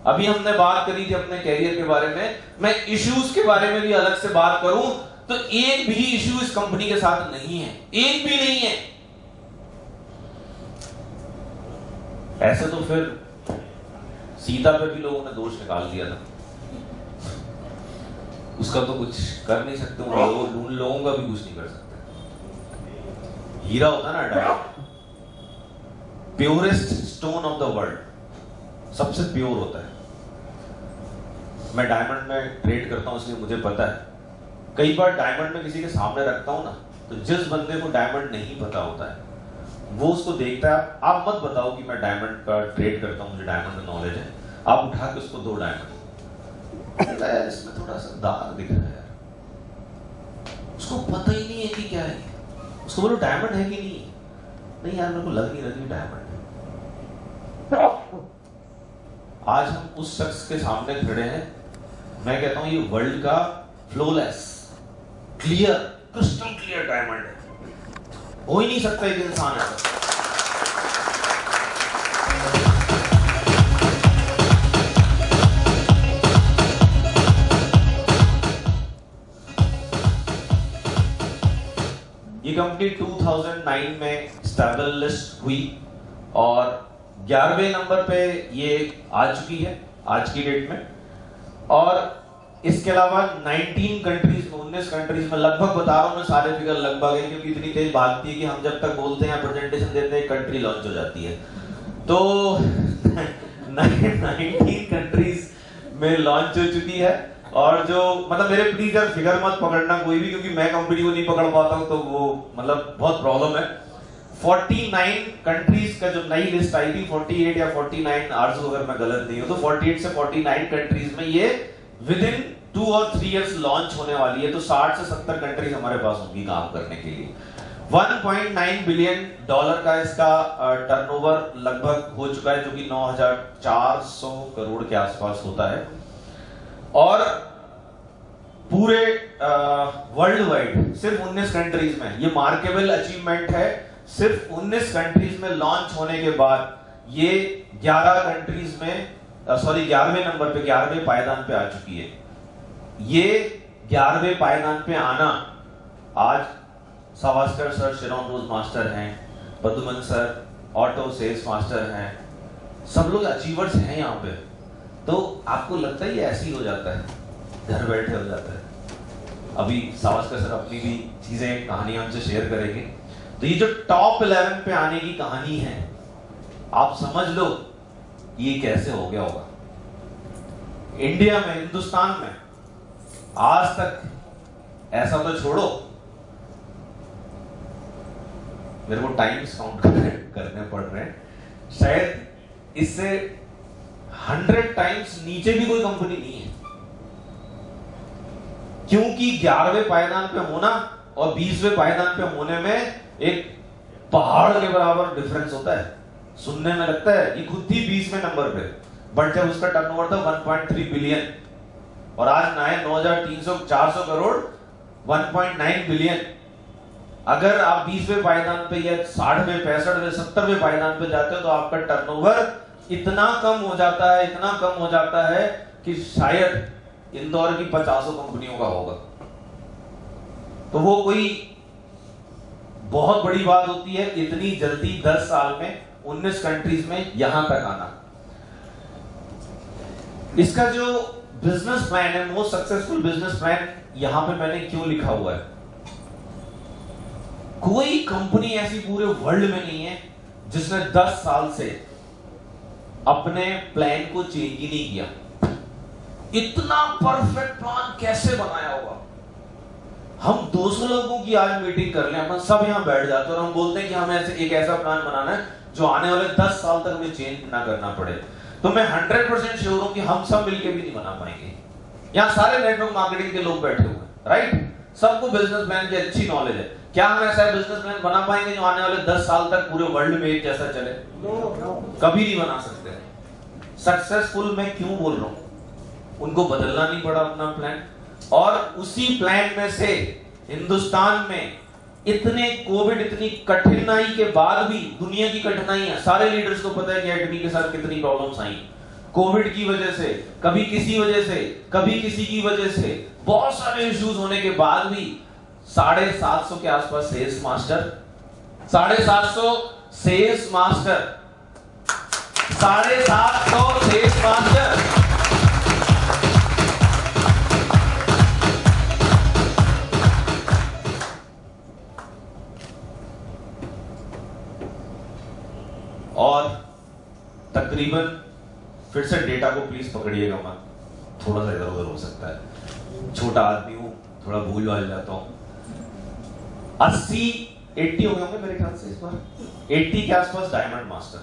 अभी हमने बात करी थी अपने कैरियर के बारे में, मैं इश्यूज के बारे में भी अलग से बात करूं तो एक भी इश्यू इस कंपनी के साथ नहीं है, एक भी नहीं है। ऐसे तो फिर सीता पे भी लोगों ने दोष निकाल दिया था, उसका तो कुछ कर नहीं सकते, उन लोगों का भी कुछ नहीं कर सकते। हीरा होता ना diamond, purest stone of the world, सबसे प्योर होता है। मैं डायमंड में ट्रेड करता हूं इसलिए मुझे पता है। कई बार डायमंड में किसी के सामने रखता हूं ना, तो जिस बंदे को डायमंड नहीं पता होता है वो उसको देखता है। आप मत बताओ कि मैं डायमंड का ट्रेड करता हूं, मुझे डायमंड का नॉलेज है, आप उठा के उसको दो डायमंड, इसमें थोड़ा सा दाग दिख रहा है यार, उसको पता ही नहीं है कि क्या है। उसको बोलो डायमंड है कि नहीं, नहीं यार मेरे को लग नहीं रहा कि डायमंड है। आज हम उस शख्स के सामने खड़े हैं, मैं कहता हूं ये वर्ल्ड का flawless, clear, crystal clear diamond है, हो ही नहीं सकता एक इंसान ऐसा। ये कंपनी कंपनी 2009 में स्टेबल लिस्ट हुई और 11वें नंबर पे ये आ चुकी है आज की डेट में। और इसके अलावा 19 कंट्रीज में, 19 कंट्रीज में, लगभग बता रहा हूं मैं सारे फिगर लगभग है क्योंकि इतनी तेज भागती है कि हम जब तक बोलते हैं प्रेजेंटेशन देते हैं कंट्री लॉन्च हो जाती है। तो 19 कंट्रीज में लॉन्च हो चुकी है। और जो मतलब मेरे प्लीज यार फिगर मत पकड़ना कोई भी, क्योंकि मैं कंपनी को नहीं पकड़ पाता हूं तो वो मतलब बहुत प्रॉब्लम है। 49 कंट्रीज का जो नई लिस्ट आई थी, 48 या 49 आर्स अगर मैं गलत नहीं हूं तो 48 से 49 कंट्रीज में ये विद इन 2 और 3 इयर्स लॉन्च होने वाली है। तो 60 से 70 कंट्रीज हमारे पास होंगी काम करने के लिए। 1.9 बिलियन डॉलर का इसका टर्नओवर लगभग हो चुका है, जो कि 9,400 करोड़ के आसपास होता है। और पूरे वर्ल्ड वाइड सिर्फ 19 कंट्रीज में ये मार्केबल अचीवमेंट है। सिर्फ 19 कंट्रीज में लॉन्च होने के बाद ये 11 कंट्रीज में 11वें नंबर पे, 11वें पायदान पे आ चुकी है। ये 11वें पायदान पे आना, आज सावस्कर सर शिरोन रोज मास्टर हैं, पदुमन सर ऑटो सेल्स मास्टर हैं, सब लोग अचीवर्स हैं यहाँ पे। तो आपको लगता है ये ऐसे ही हो जाता है, घर बैठे हो जाता है। अभी सावस्कर सर अपनी भी चीजें कहानियां हमसे शेयर करेंगे। तो ये जो टॉप 11 पे आने की कहानी है, आप समझ लो ये कैसे हो गया होगा। इंडिया में, हिंदुस्तान में आज तक ऐसा तो छोड़ो, मेरे को टाइम्स काउंट करने पड़ रहे हैं, शायद इससे 100 टाइम्स नीचे भी कोई कंपनी नहीं है। क्योंकि 11वें पायदान पे होना और 20वें पायदान पे होने में एक पहाड़ के बराबर डिफरेंस होता है। सुनने में लगता है ये खुद ही 20वें नंबर पे, बट जब उसका टर्नओवर था 1.3 बिलियन और आज ना है 9,400 करोड़, 1.9 बिलियन। अगर आप 20वें पायदान पे या 60वें, 65वें, 70वें पायदान पे जाते हो तो आपका टर्नओवर इतना कम हो जाता है, इतना कम हो जाता है कि शायद इंदौर की 50 कंपनियों का होगा। तो वो कोई बहुत बड़ी बात होती है इतनी जल्दी 10 साल में 19 कंट्रीज में यहां तक आना। इसका जो बिजनेस प्लान है, मोस्ट सक्सेसफुल बिजनेस प्लान, यहां पे मैंने क्यों लिखा हुआ है। कोई कंपनी ऐसी पूरे वर्ल्ड में नहीं है जिसने 10 साल से अपने प्लान को चेंज ही नहीं किया। इतना परफेक्ट प्लान कैसे बनाया होगा। हम 200 लोगों की आज मीटिंग कर लें, अपन सब यहां बैठ जाते हैं और हम बोलते हैं कि हमें ऐसे एक ऐसा प्लान बनाना है जो आने वाले 10 साल तक हमें चेंज ना करना पड़े। तो मैं 100% श्योर हूं कि हम सब मिलकर भी नहीं बना पाएंगे। यहां सारे नेटवर्क मार्केटिंग के लोग बैठे हुए हैं, राइट? सबको बिजनेस प्लान की अच्छी नॉलेज है। क्या हम ऐसा बिजनेस प्लान बना पाएंगे जो आने वाले 10 साल तक पूरे वर्ल्ड में एक जैसा चले? कभी नहीं बना सकते। सक्सेसफुल मैं क्यों बोल रहा हूं, उनको बदलना नहीं पड़ा अपना प्लान। और उसी प्लान में से हिंदुस्तान में इतने कोविड, इतनी कठिनाई के बाद भी, दुनिया की कठिनाइयां सारे लीडर्स को पता है कि एडमी के साथ कितनी प्रॉब्लम्स आई। कोविड की वजह से, कभी किसी वजह से, कभी किसी की वजह से, बहुत सारे इश्यूज होने के बाद भी 750 के आसपास sales master, 750 sales master, 750 sales master. और तकरीबन, फिर से डेटा को प्लीज पकड़िएगा मत, थोड़ा सा इधर उधर हो सकता है, छोटा आदमी हूं, थोड़ा भूल भाल जाता हूं। 80 हो गए होंगे मेरे ख्याल से इस बार, 80 के आसपास डायमंड मास्टर।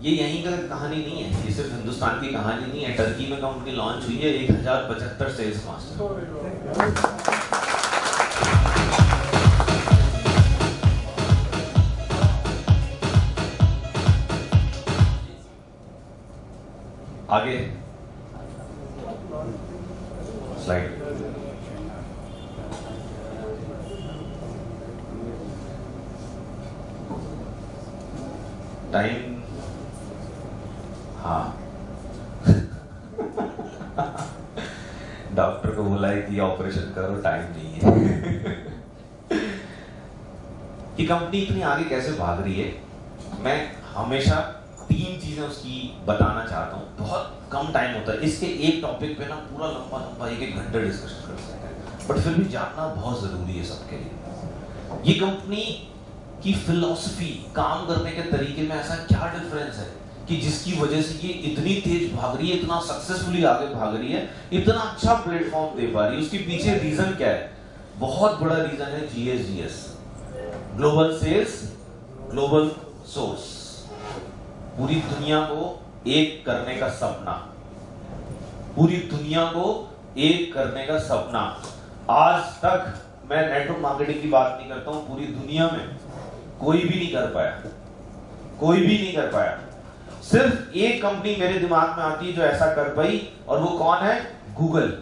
ये यहीं का कहानी नहीं है, ये सिर्फ हिंदुस्तान की कहानी नहीं है। टर्की में कंपनी लॉन्च हुई है, 1075 सेल्स मास्टर। आगे स्लाइड। टाइम हाँ डॉक्टर को बोला है कि ऑपरेशन करो, टाइम नहीं है। ये कंपनी इतनी आगे कैसे भाग रही है, मैं हमेशा 3 चीजें उसकी बताना चाहता हूँ। बहुत कम टाइम होता है, इसके एक टॉपिक पे ना पूरा लंबा लंबा 1-1 घंटे डिस्कशन कर सकते हैं, बट फिर भी जानना बहुत जरूरी है सबके लिए। ये कंपनी की फिलॉसफी, काम करने के तरीके में ऐसा क्या डिफरेंस है कि जिसकी वजह से ये इतनी तेज भाग रही है, इतना सक्सेसफुली आगे भाग रही है, इतना अच्छा प्लेटफॉर्म दे पा रही है। उसके पीछे रीजन क्या है? बहुत बड़ा रीजन है GSGS, global sales global source. पूरी दुनिया को एक करने का सपना, पूरी दुनिया को एक करने का सपना। आज तक मैं नेटवर्क मार्केटिंग की बात नहीं करता हूं, पूरी दुनिया में कोई भी नहीं कर पाया, कोई भी नहीं कर पाया। सिर्फ एक कंपनी मेरे दिमाग में आती है जो ऐसा कर पाई, और वो कौन है? गूगल।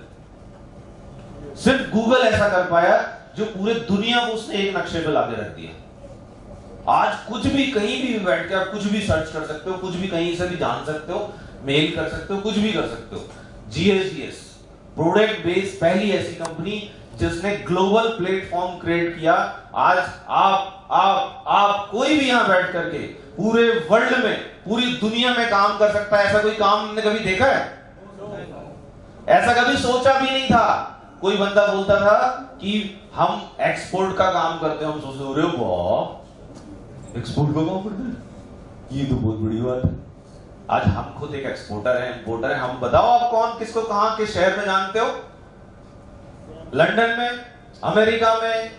सिर्फ गूगल ऐसा कर पाया जो पूरे दुनिया को उसने एक नक्शे पे लाके रख दिया। आज कुछ भी कहीं भी बैठ के आप कुछ भी सर्च कर सकते हो, कुछ भी कहीं से भी जान सकते हो, मेल कर सकते हो, कुछ भी कर सकते हो। GSGS प्रोडक्ट बेस्ड पहली ऐसी कंपनी जिसने ग्लोबल प्लेटफॉर्म क्रिएट किया। आज आप कोई भी यहां बैठ करके पूरे वर्ल्ड में, पूरी दुनिया में काम कर सकता है। ऐसा कोई काम हमने कभी देखा है? ऐसा कभी सोचा भी नहीं था। कोई बंदा बोलता था कि हम एक्सपोर्ट का काम करते हैं, हम सोचते अरे वाह एक्सपोर्ट का काम करते हैं, ये तो बहुत बड़ी बात है। आज हम खुद एक एक्सपोर्टर हैं, इंपोर्टर हैं। हम बताओ आप कौन किसको कहां के शहर में जानते हो? लंदन में, अमेरिका में,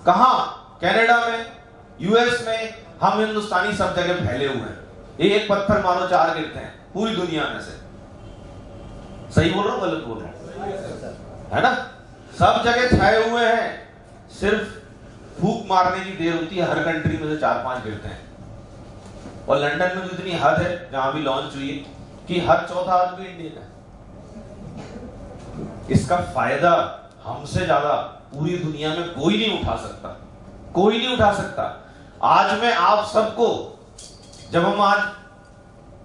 कहां? कनाडा में, यूएस में। हम हिंदुस्तानी सब जगह फैले हुए हैं। एक पत्थर मारो 4 गिरते हैं पूरी दुनिया में से। सही बोल रहा हूं गलत बोल रहा हूं? है ना? सब जगह छाए हुए हैं, सिर्फ फूक मारने की देर होती है। हर कंट्री में से 4-5 गिरते हैं। और लंदन में तो इतनी हद है जहां भी लॉन्च हुई कि हर चौथा आदमी इंडियन है। इसका फायदा हमसे ज्यादा पूरी दुनिया में कोई नहीं उठा सकता, कोई नहीं उठा सकता। आज मैं आप सबको, जब हम आज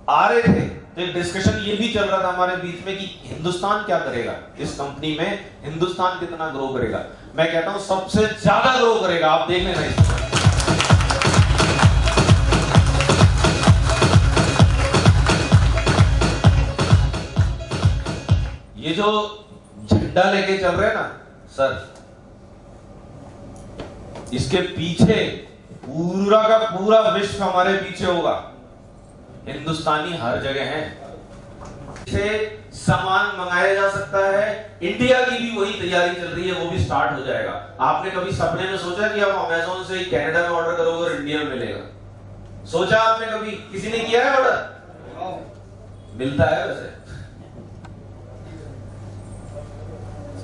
आ रहे थे तो एक डिस्कशन ये भी चल रहा था हमारे बीच में कि हिंदुस्तान क्या करेगा इस कंपनी में, हिंदुस्तान कितना ग्रो करेगा। मैं कहता हूं सबसे ज्यादा ग्रो करेगा। आप देख लेना इसको। ये जो झंडा लेके चल रहे हैं ना सर, इसके पीछे पूरा का पूरा विश्व हमारे पीछे होगा। हिंदुस्तानी हर जगह है, से सामान मंगाया जा सकता है। इंडिया की भी वही तैयारी चल रही है, वो भी स्टार्ट हो जाएगा। आपने कभी सपने में सोचा कि आप अमेज़न से कनाडा में ऑर्डर करोगे और इंडिया में मिलेगा? सोचा आपने कभी? किसी ने किया है ऑर्डर? मिलता है वैसे,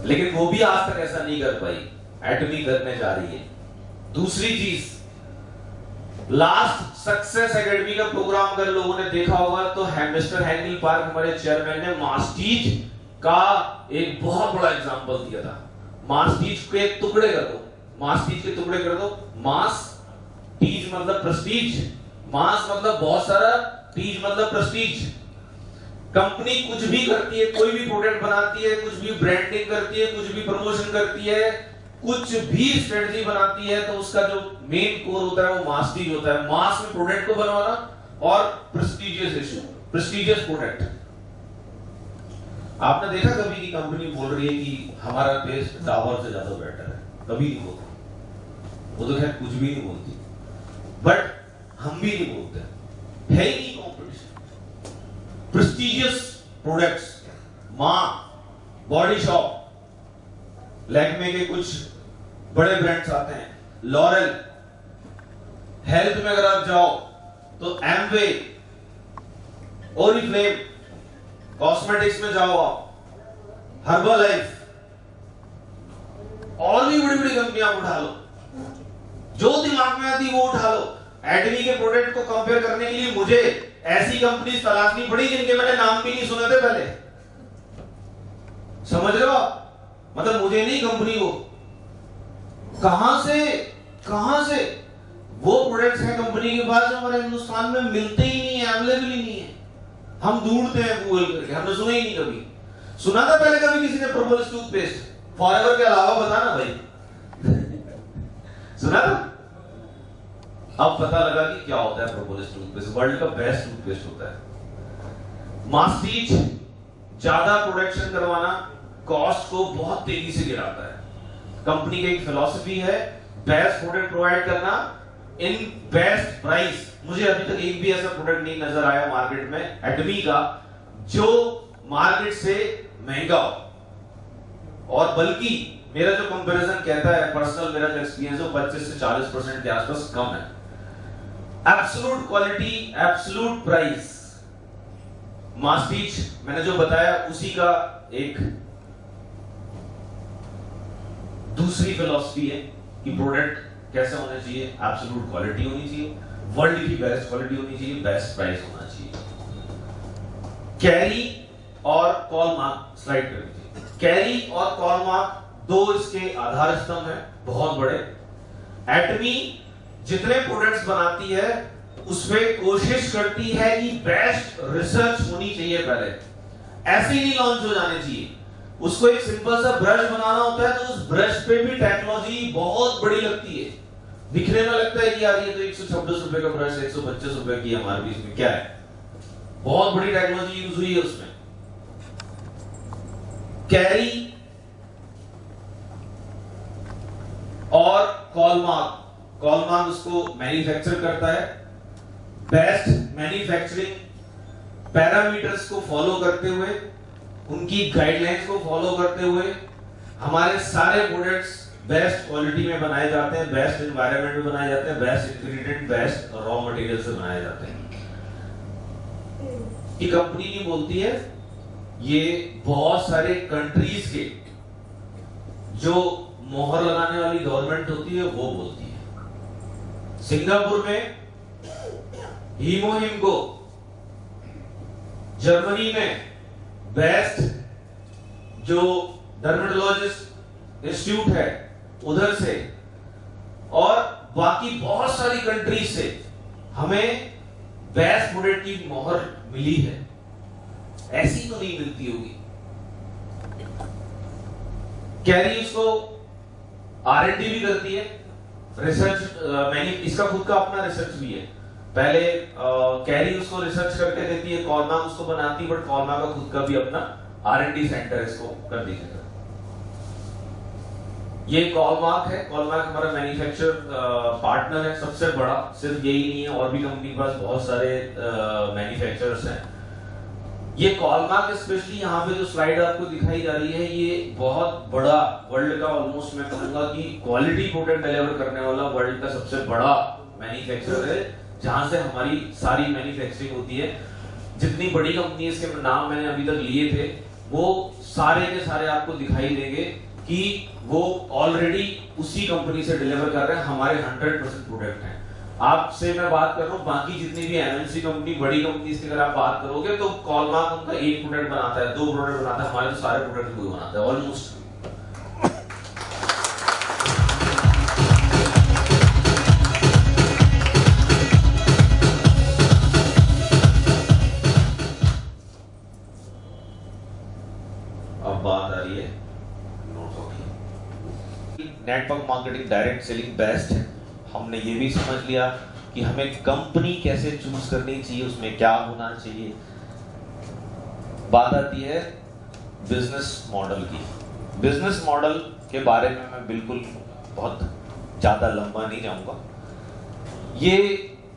लेकिन वो भी आज तक ऐसा नहीं कर पाई। एटमी करने जा रही है। दूसरी चीज, लास्ट सक्सेस एकेडमी का प्रोग्राम अगर लोगों ने देखा होगा तो मिस्टर हेनरी पार्क हमारे चेयरमैन ने मास्टीज का एक बहुत बड़ा एग्जांपल दिया था। मास्टीज के टुकड़े कर दो, मास्टीज के टुकड़े कर दो। मास टीज मतलब प्रेस्टीज, मास मतलब बहुत सारा, टीज मतलब प्रेस्टीज। कंपनी कुछ भी करती है, कोई भी प्रोडक्ट बनाती है, कुछ भी ब्रांडिंग करती है, कुछ भी प्रमोशन करती है, कुछ भी स्ट्रेटजी बनाती है, तो उसका जो मेन कोर होता है वो मास्टीज होता है। मास में प्रोडक्ट को बनवाना और प्रेस्टीजियस इशू, प्रेस्टीजियस प्रोडक्ट। आपने देखा कभी की कंपनी बोल रही है कि हमारा टेस्ट डाबर से ज्यादा बेटर है? कभी नहीं बोलती। वो तो खैर कुछ भी नहीं बोलती, बट हम भी नहीं बोलते। है ही नहीं कॉम्पिटिशन। प्रेस्टीजियस प्रोडक्ट्स, मां, बॉडी शॉप, लैक्मे के कुछ बड़े ब्रांड्स आते हैं, लॉरेल। हेल्थ में अगर आप जाओ तो एमवे, ओरिफ्लेम। कॉस्मेटिक्स में जाओ आप, हर्बल लाइफ, और भी बड़ी बड़ी कंपनियां उठा लो, जो दिमाग में आती वो उठा लो। एटमी के प्रोडक्ट को कंपेयर करने के लिए मुझे ऐसी कंपनी तलाशनी पड़ी जिनके मैंने नाम भी नहीं सुने थे पहले। समझ रहे हो आप? मतलब मुझे नहीं, कंपनी को कहां से वो प्रोडक्ट्स हैं कंपनी के पास जो हमारे हिंदुस्तान में मिलते ही नहीं है, अवेलेबल ही नहीं है। हम ढूंढते हैं गूगल करके, हमने सुना ही नहीं कभी। सुना था पहले कभी किसी ने प्रोपोलिस टूथपेस्ट फॉरएवर के अलावा? बताना भाई। सुना था? अब पता लगा कि क्या होता है प्रोपोलिस टूथपेस्ट। वर्ल्ड का बेस्ट टूथपेस्ट होता है। मास्टीज ज्यादा प्रोडक्शन करवाना कॉस्ट को बहुत तेजी से गिराता है। कंपनी की एक फिलॉसफी है बेस्ट प्रोडक्ट प्रोवाइड करना इन बेस्ट प्राइस। मुझे अभी तक एक भी ऐसा प्रोडक्ट नहीं नजर आया मार्केट में एटमी का जो मार्केट से महंगा हो। और बल्कि मेरा जो कंपैरिजन कहता है, पर्सनल मेरा जो एक्सपीरियंस है, 25 से 40% के आसपास कम है। Absolute quality, absolute price. मास्टीज मैंने जो बताया उसी का एक दूसरी फिलॉसफी है कि प्रोडक्ट कैसे होने चाहिए, एब्सोल्यूट क्वालिटी होनी चाहिए, वर्ल्ड की बेस्ट क्वालिटी होनी चाहिए, बेस्ट प्राइस होना चाहिए। कैरी और कॉलमार्क स्लाइड कर दीजिए। कैरी और कॉलमार्क दो इसके आधार स्तंभ हैं बहुत बड़े। एटमी जितने प्रोडक्ट्स बनाती है उसमें कोशिश करती है कि बेस्ट रिसर्च होनी चाहिए पहले, ऐसे ही नहीं लॉन्च हो जाने चाहिए। उसको एक सिंपल सा ब्रश बनाना होता है तो उस ब्रश पे भी टेक्नोलॉजी बहुत बड़ी लगती है। दिखने में लगता है कि यार ये तो 126 रुपए का ब्रश 125 रुपए की एमआरपी, इसमें क्या है, बहुत बड़ी टेक्नोलॉजी यूज हुई है उसमें। कैरी और कॉलमार्क उसको मैन्युफैक्चर करता है। बेस्ट मैन्युफैक्चरिंग पैरामीटर्स को फॉलो करते हुए, उनकी गाइडलाइंस को फॉलो करते हुए हमारे सारे प्रोडक्ट्स बेस्ट क्वालिटी में बनाए जाते हैं, बेस्ट एनवायरनमेंट में बनाए जाते हैं, best ingredient, best raw material से बनाए जाते हैं। ये कंपनी नहीं बोलती है, ये बहुत सारे कंट्रीज के जो मोहर लगाने वाली गवर्नमेंट होती है वो बोलती है। सिंगापुर में हीमोहिम को, जर्मनी में बेस्ट जो डर्मेटोलॉजिस्ट इंस्टीट्यूट है उधर से, और बाकी बहुत सारी कंट्रीज से हमें बेस्ट प्रोडक्ट की मोहर मिली है। ऐसी तो नहीं मिलती होगी। कैरी इसको R&D भी करती है, रिसर्च इसका खुद का अपना रिसर्च भी है। पहले कैरी उसको रिसर्च करके देती है, कॉलमार्क उसको बनाती है, बट कॉलमार्क का खुद का भी अपना R&D सेंटर इसको कर दीजिएगा। ये कॉलमार्क है, कॉलमार्क हमारा मैन्युफैक्चर पार्टनर है सबसे बड़ा। सिर्फ यही नहीं है, और भी कंपनी के पास बहुत सारे मैन्युफैक्चरर्स हैं। ये कॉलमार्क स्पेशली यहाँ पे जो स्लाइड आपको दिखाई जा रही है, ये बहुत बड़ा वर्ल्ड का, ऑलमोस्ट मैं कहूंगा कि क्वालिटी प्रोडक्ट डिलीवर करने वाला वर्ल्ड का सबसे बड़ा मैन्युफैक्चरर है, जहां से हमारी सारी मैन्युफैक्चरिंग होती है। जितनी बड़ी कंपनीज के नाम मैंने अभी तक लिए थे वो सारे के सारे आपको दिखाई देंगे कि वो ऑलरेडी उसी कंपनी से डिलीवर कर रहे हैं। हमारे 100% प्रोडक्ट हैं। आपसे मैं बात कर रहा हूँ, बाकी जितनी भी एमएनसी कंपनी, बड़ी कंपनीज की अगर आप बात करोगे तो कॉलमार्क उनका एक प्रोडक्ट बनाता है, 2 प्रोडक्ट बनाता है, हमारे तो सारे प्रोडक्ट कोई बनाता है ऑलमोस्ट। अब बात आ रही है network marketing, direct selling best है। हमने ये भी समझ लिया कि हमें कंपनी कैसे चूज करनी चाहिए, उसमें क्या होना चाहिए। बात आती है बिजनेस मॉडल की। बिजनेस मॉडल के बारे में मैं बिल्कुल बहुत ज्यादा लंबा नहीं जाऊंगा। ये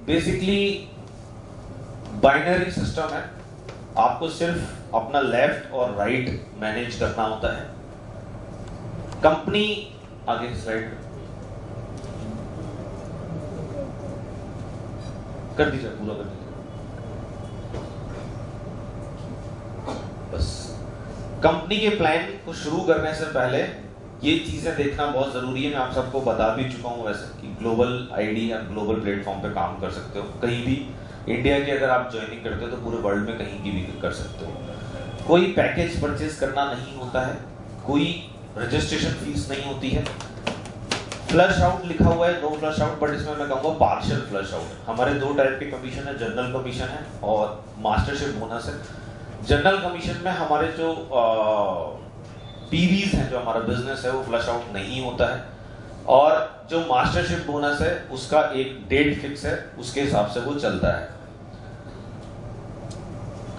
बेसिकली बाइनरी सिस्टम है। आपको सिर्फ अपना लेफ्ट और राइट मैनेज करना होता है। कंपनी, आगे स्लाइड कर दीजिए, पूरा कर दीजिए बस। कंपनी के प्लान को शुरू करने से पहले ये चीजें देखना बहुत जरूरी है। मैं आप सबको बता भी चुका हूं वैसे कि ग्लोबल आईडी या ग्लोबल प्लेटफॉर्म पे काम कर सकते हो कहीं भी। इंडिया की अगर आप ज्वाइनिंग करते हो तो पूरे वर्ल्ड में कहीं की भी कर सकते हो। कोई पैकेज परचेज करना नहीं होता है, कोई रजिस्ट्रेशन फीस नहीं होती है। फ्लश आउट लिखा हुआ है, नो फ्लश आउट, बट इसमें मैं कहूँगा पार्शियल फ्लश आउट। हमारे दो टाइप के कमीशन है, जनरल कमीशन है और मास्टरशिप बोनस है। जनरल कमीशन में हमारे जो पीवीज हैं, जो हमारा बिजनेस है, वो फ्लश आउट नहीं होता है, और जो मास्टरशिप बोनस है उसका एक डेट फिक्स है, उसके हिसाब से वो चलता है।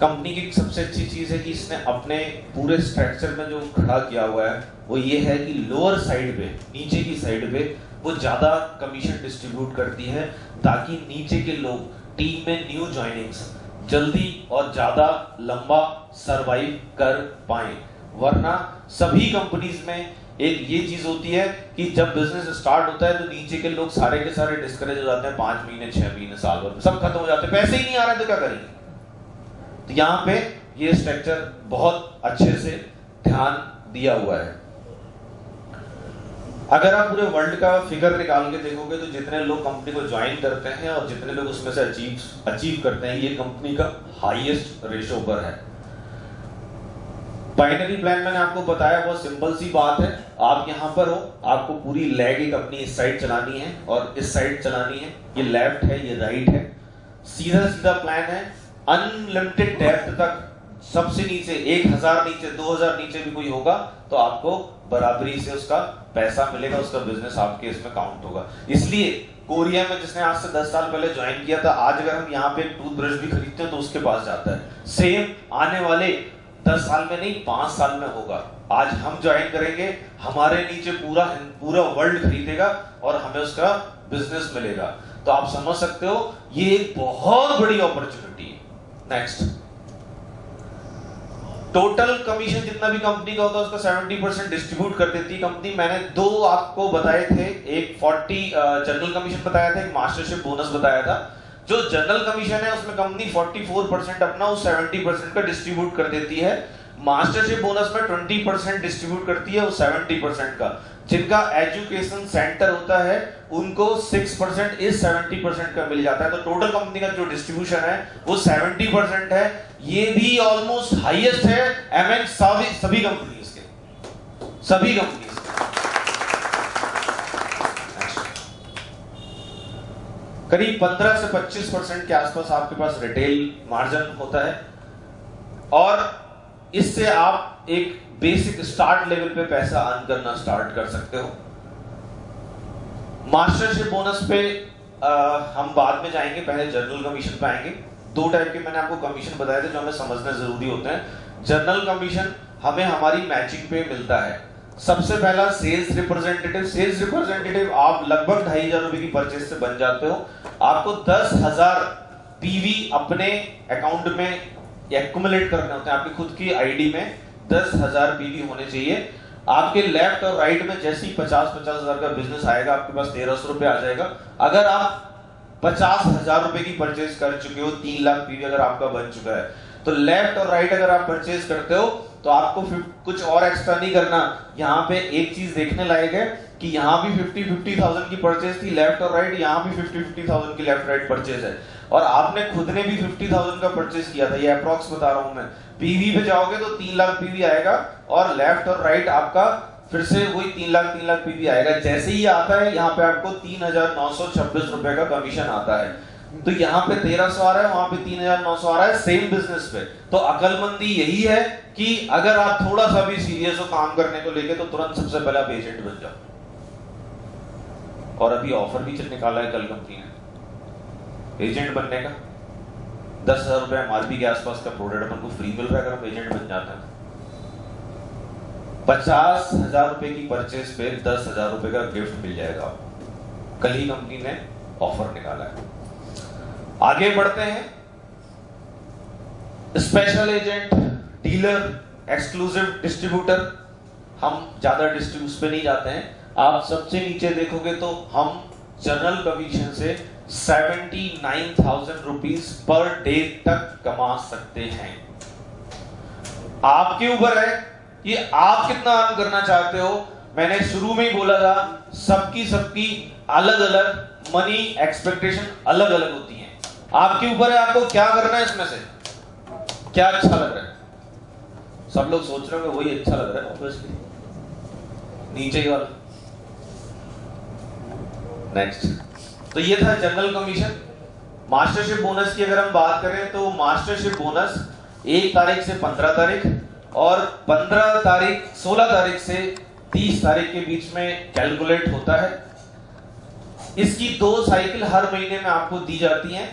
कंपनी की सबसे अच्छी चीज है कि इसने अपने पूरे स्ट्रक्चर में जो खड़ा किया हुआ है वो ये है कि लोअर साइड पे, नीचे की साइड पे वो ज्यादा कमीशन डिस्ट्रीब्यूट करती है, ताकि नीचे के लोग टीम में न्यू ज्वाइनिंग्स जल्दी और ज्यादा लंबा सरवाइव कर पाए। वरना सभी कंपनीज में एक ये चीज होती है कि जब बिजनेस स्टार्ट होता है तो नीचे के लोग सारे के सारे डिस्करेज हो जाते हैं, 5 महीने 6 महीने साल भर सब खत्म हो जाते हैं, पैसे ही नहीं आ रहे तो क्या करेंगे। तो यहाँ पे ये स्ट्रक्चर बहुत अच्छे से ध्यान दिया हुआ है। अगर आप पूरे वर्ल्ड का फिगर निकाल के देखोगे तो जितने लोग कंपनी को ज्वाइन करते हैं और जितने लोग उसमें से अचीव करते हैं, ये कंपनी का हाईएस्ट रेशो पर है। बाइनरी प्लान मैंने आपको बताया, बहुत सिंपल सी बात है। आप यहाँ पर हो, आपको पूरी लेग एक अपनी इस साइड चलानी है और इस साइड चलानी है, ये लेफ्ट है ये राइट है, सीधा सीधा प्लान है, अनलिमिटेड डेप्थ तक। सबसे नीचे 1000 नीचे 2000 नीचे भी कोई होगा तो आपको बराबरी से उसका पैसा मिलेगा, उसका बिजनेस आपके इसमें काउंट होगा। इसलिए कोरिया में जिसने आज से 10 साल पहले ज्वाइन किया था, आज अगर हम यहाँ पे एक टूथब्रश भी खरीदते हैं तो उसके पास जाता है। सेम आने वाले 10 साल में नहीं, 5 साल में होगा। आज हम ज्वाइन करेंगे, हमारे नीचे पूरा वर्ल्ड खरीदेगा और हमें उसका बिजनेस मिलेगा। तो आप समझ सकते हो ये एक बहुत बड़ी अपॉर्चुनिटी है। नेक्स्ट, टोटल कमीशन जितना भी कंपनी का होता है उसका 70% डिस्ट्रीब्यूट कर देती है कंपनी। मैंने दो आपको बताए थे, एक 40 जनरल कमीशन बताया था, एक मास्टरशिप बोनस बताया था। जो जनरल कमीशन है उसमें कंपनी 44% अपना उस 70% का डिस्ट्रीब्यूट कर देती है। मास्टरशिप बोनस में 20% डिस्ट्रीब्यूट करती है उस 70% का। जिनका एजुकेशन सेंटर होता है उनको 6% इस 70% का मिल जाता है। तो टोटल कंपनी का जो डिस्ट्रीब्यूशन है वो 70% है। ये भी ऑलमोस्ट हाईएस्ट है एमएन सभी कंपनीज के, सभी कंपनीज के। करीब 15 से 25% के आसपास आपके पास रिटेल मार्जिन होता है और इससे आप एक बेसिक स्टार्ट लेवल पे पैसा अर्न करना स्टार्ट कर सकते हो। मास्टरशिप बोनस पे हम बाद में जाएंगे, पहले जनरल कमीशन पे आएंगे। दो टाइप के मैंने आपको कमीशन बताए थे जो हमें समझना जरूरी होते हैं। जनरल कमीशन हमें हमारी मैचिंग पे मिलता है। सबसे पहला सेल्स रिप्रेजेंटेटिव। सेल्स रिप्रेजेंटेटिव आप लगभग 2500 रुपए की परचेज से बन जाते हो। आपको 10,000 पीवी अपने अकाउंट में एक्युमुलेट करने होते हैं। आपकी खुद की आईडी में 10,000 पीवी होने चाहिए। आपके लेफ्ट और राइट में जैसे ही 50-50 हजार का बिजनेस आएगा आपके पास 1300 रुपए आ जाएगा। अगर आप 50,000 रुपए की परचेज कर चुके हो, 3 लाख पीवी अगर आपका बन चुका है, तो लेफ्ट और राइट अगर आप परचेज करते हो तो आपको कुछ और एक्स्ट्रा नहीं करना। यहाँ पे एक चीज देखने लायक है कि यहाँ भी 50,000 की परचेज थी लेफ्ट और राइट, यहाँ भी 50,000 की लेफ्ट राइट परचेज है और आपने खुद ने भी 50,000 का परचेज किया था। ये अप्रॉक्स बता रहा हूं मैं। पीवी पे जाओगे तो 3 लाख पीवी आएगा और लेफ्ट और राइट आपका फिर से वही 3 लाख पीवी आएगा। जैसे ही आता है यहाँ पे आपको 3,926 रुपए का कमीशन आता है। तो यहाँ पे 1300 आ रहा है, वहां पे 3,900 आ रहा है सेम बिजनेस पे। तो अकलमंदी यही है कि अगर आप थोड़ा सा भी सीरियस हो काम करने को लेके तो तुरंत सबसे पहले आप एजेंट बन जाओ। और अभी ऑफर भी निकाला है कल कंपनी ने एजेंट बनने का। 10,000 रुपए एमआरपी के आसपास का प्रोडक्ट अपन को फ्री मिल रहा है अगर हम एजेंट बन जाते हैं। 50,000 रुपए की परचेज पे 10,000 रुपए का गिफ्ट मिल जाएगा। कल ही कंपनी ने ऑफर निकाला है। आगे बढ़ते हैं। Special agent, dealer, exclusive distributor. हम ज्यादा डिस्ट्रीब्यूट पे नहीं जाते हैं। आप सबसे नीचे देखोगे तो हम जनरल कमीशन से 79,000 रुपीज पर डे तक कमा सकते हैं। आपके ऊपर है कि आप कितना अर्न करना चाहते हो। मैंने शुरू में ही बोला था सबकी अलग अलग मनी एक्सपेक्टेशन अलग अलग होती है। आपके ऊपर है आपको क्या करना है, इसमें से क्या अच्छा लग रहा है। सब लोग सोच रहे हो वही अच्छा लग रहा है ऑब्वियसली, नीचे वाला नेक्स्ट, तो ये था जनरल कमीशन। मास्टरशिप बोनस की अगर हम बात करें तो मास्टरशिप बोनस 1 तारीख से 15 तारीख और 16 तारीख से 30 तारीख के बीच में कैलकुलेट होता है। इसकी 2 साइकिल हर महीने में आपको दी जाती हैं।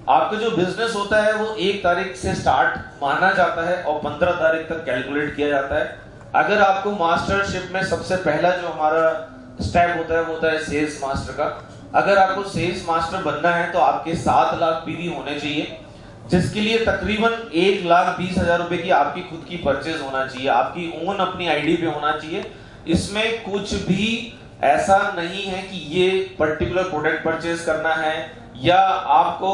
आपका जो बिजनेस होता है वो 1 तारीख से स्टार्ट माना जाता है और 15 तारीख तक कैलकुलेट किया जाता है। अगर आपको मास्टरशिप में सबसे पहला जो हमारा स्टेप होता है वो होता है सेल्स मास्टर का। अगर आपको सेल्स मास्टर बनना है तो आपके 7 लाख पीवी होने चाहिए, जिसके लिए तकरीबन 1,20,000 रुपए की आपकी खुद की परचेज होना चाहिए, आपकी ओन अपनी आईडी पे होना चाहिए। इसमें कुछ भी ऐसा नहीं है कि ये पर्टिकुलर प्रोडक्ट परचेज करना है या आपको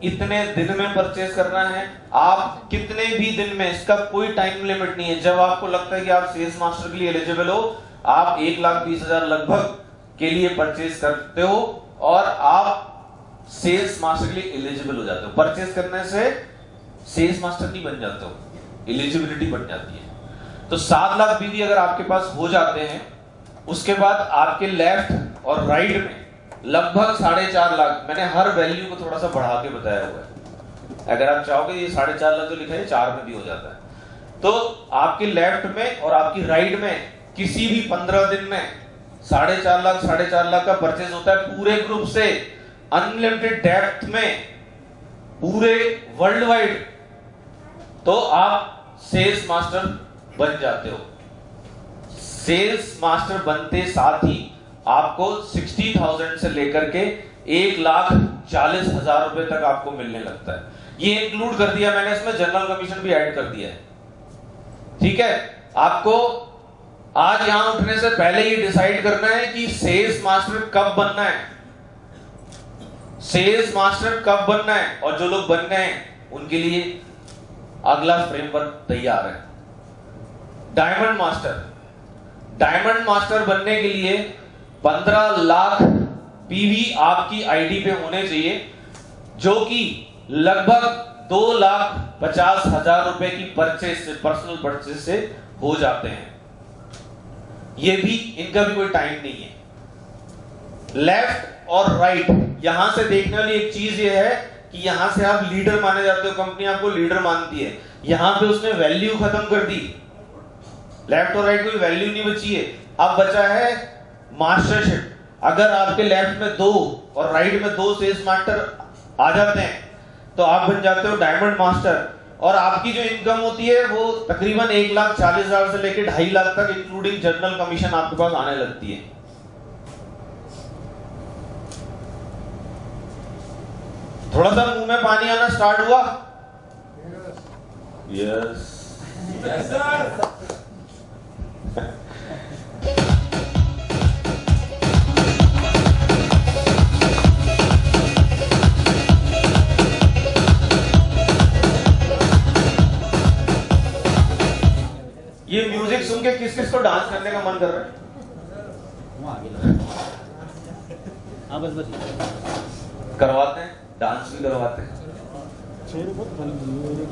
इतने दिन में परचेज करना है। आप कितने भी दिन में, इसका कोई टाइम लिमिट नहीं है। जब आपको लगता है कि आप सेल्स मास्टर के लिए एलिजिबल हो, आप 1,20,000 लगभग के लिए परचेज करते हो और आप सेल्स मास्टर के लिए एलिजिबल हो जाते हो। परचेज करने से सेल्स मास्टर नहीं बन जाते हो, एलिजिबिलिटी बन जाती है। तो 7 लाख पीवी अगर आपके पास हो जाते हैं, उसके बाद आपके लेफ्ट और राइट में लगभग 4.5 लाख, मैंने हर वैल्यू को थोड़ा सा बढ़ा के बताया हुआ है। अगर आप चाहोगे ये 4.5 लाख जो लिखा है 4 में भी हो जाता है। तो आपके लेफ्ट में और आपकी राइट में किसी भी 15 दिन में 4.5 लाख का परचेज होता है पूरे ग्रुप से, अनलिमिटेड डेप्थ में, पूरे वर्ल्ड वाइड। तो आप सेल्स मास्टर बन जाते हो। सेल्स मास्टर बनते साथ ही आपको 60,000 से लेकर के 1,40,000 रुपए तक आपको मिलने लगता है। ये इंक्लूड कर दिया मैंने, इसमें जनरल कमीशन भी ऐड कर दिया है। ठीक है, आपको आज यहां उठने से पहले ये डिसाइड करना है कि सेल्स मास्टर कब बनना है, सेल्स मास्टर कब बनना है। और जो लोग बन गए हैं उनके लिए अगला फ्रेमवर्क तैयार है। डायमंड मास्टर, डायमंड मास्टर बनने के लिए 15 लाख पीवी आपकी आईडी पे होने चाहिए, जो कि लगभग 2,50,000 रुपए की परचेज से, पर्सनल परचेज से हो जाते हैं। ये भी, इनका भी कोई टाइम नहीं है। लेफ्ट और राइट, यहां से देखने वाली एक चीज ये है कि यहां से आप लीडर माने जाते हो, कंपनी आपको लीडर मानती है। यहां पे उसने वैल्यू खत्म कर दी, लेफ्ट और राइट कोई वैल्यू नहीं बची है। अब बचा है मास्टरशिप। अगर आपके लेफ्ट में 2 और राइट में 2 सेल्स मास्टर आ जाते हैं तो आप बन जाते हो डायमंड मास्टर। और आपकी जो इनकम होती है वो तकरीबन 1,40,000 से लेकर 2.5 लाख तक इंक्लूडिंग जनरल कमीशन आपके पास आने लगती है। थोड़ा सा मुंह में पानी आना स्टार्ट हुआ? Yes Yes, sir. ये म्यूजिक सुन के किस किस को डांस करने का मन कर रहा है? करवाते हैं, डांस भी करवाते हैं।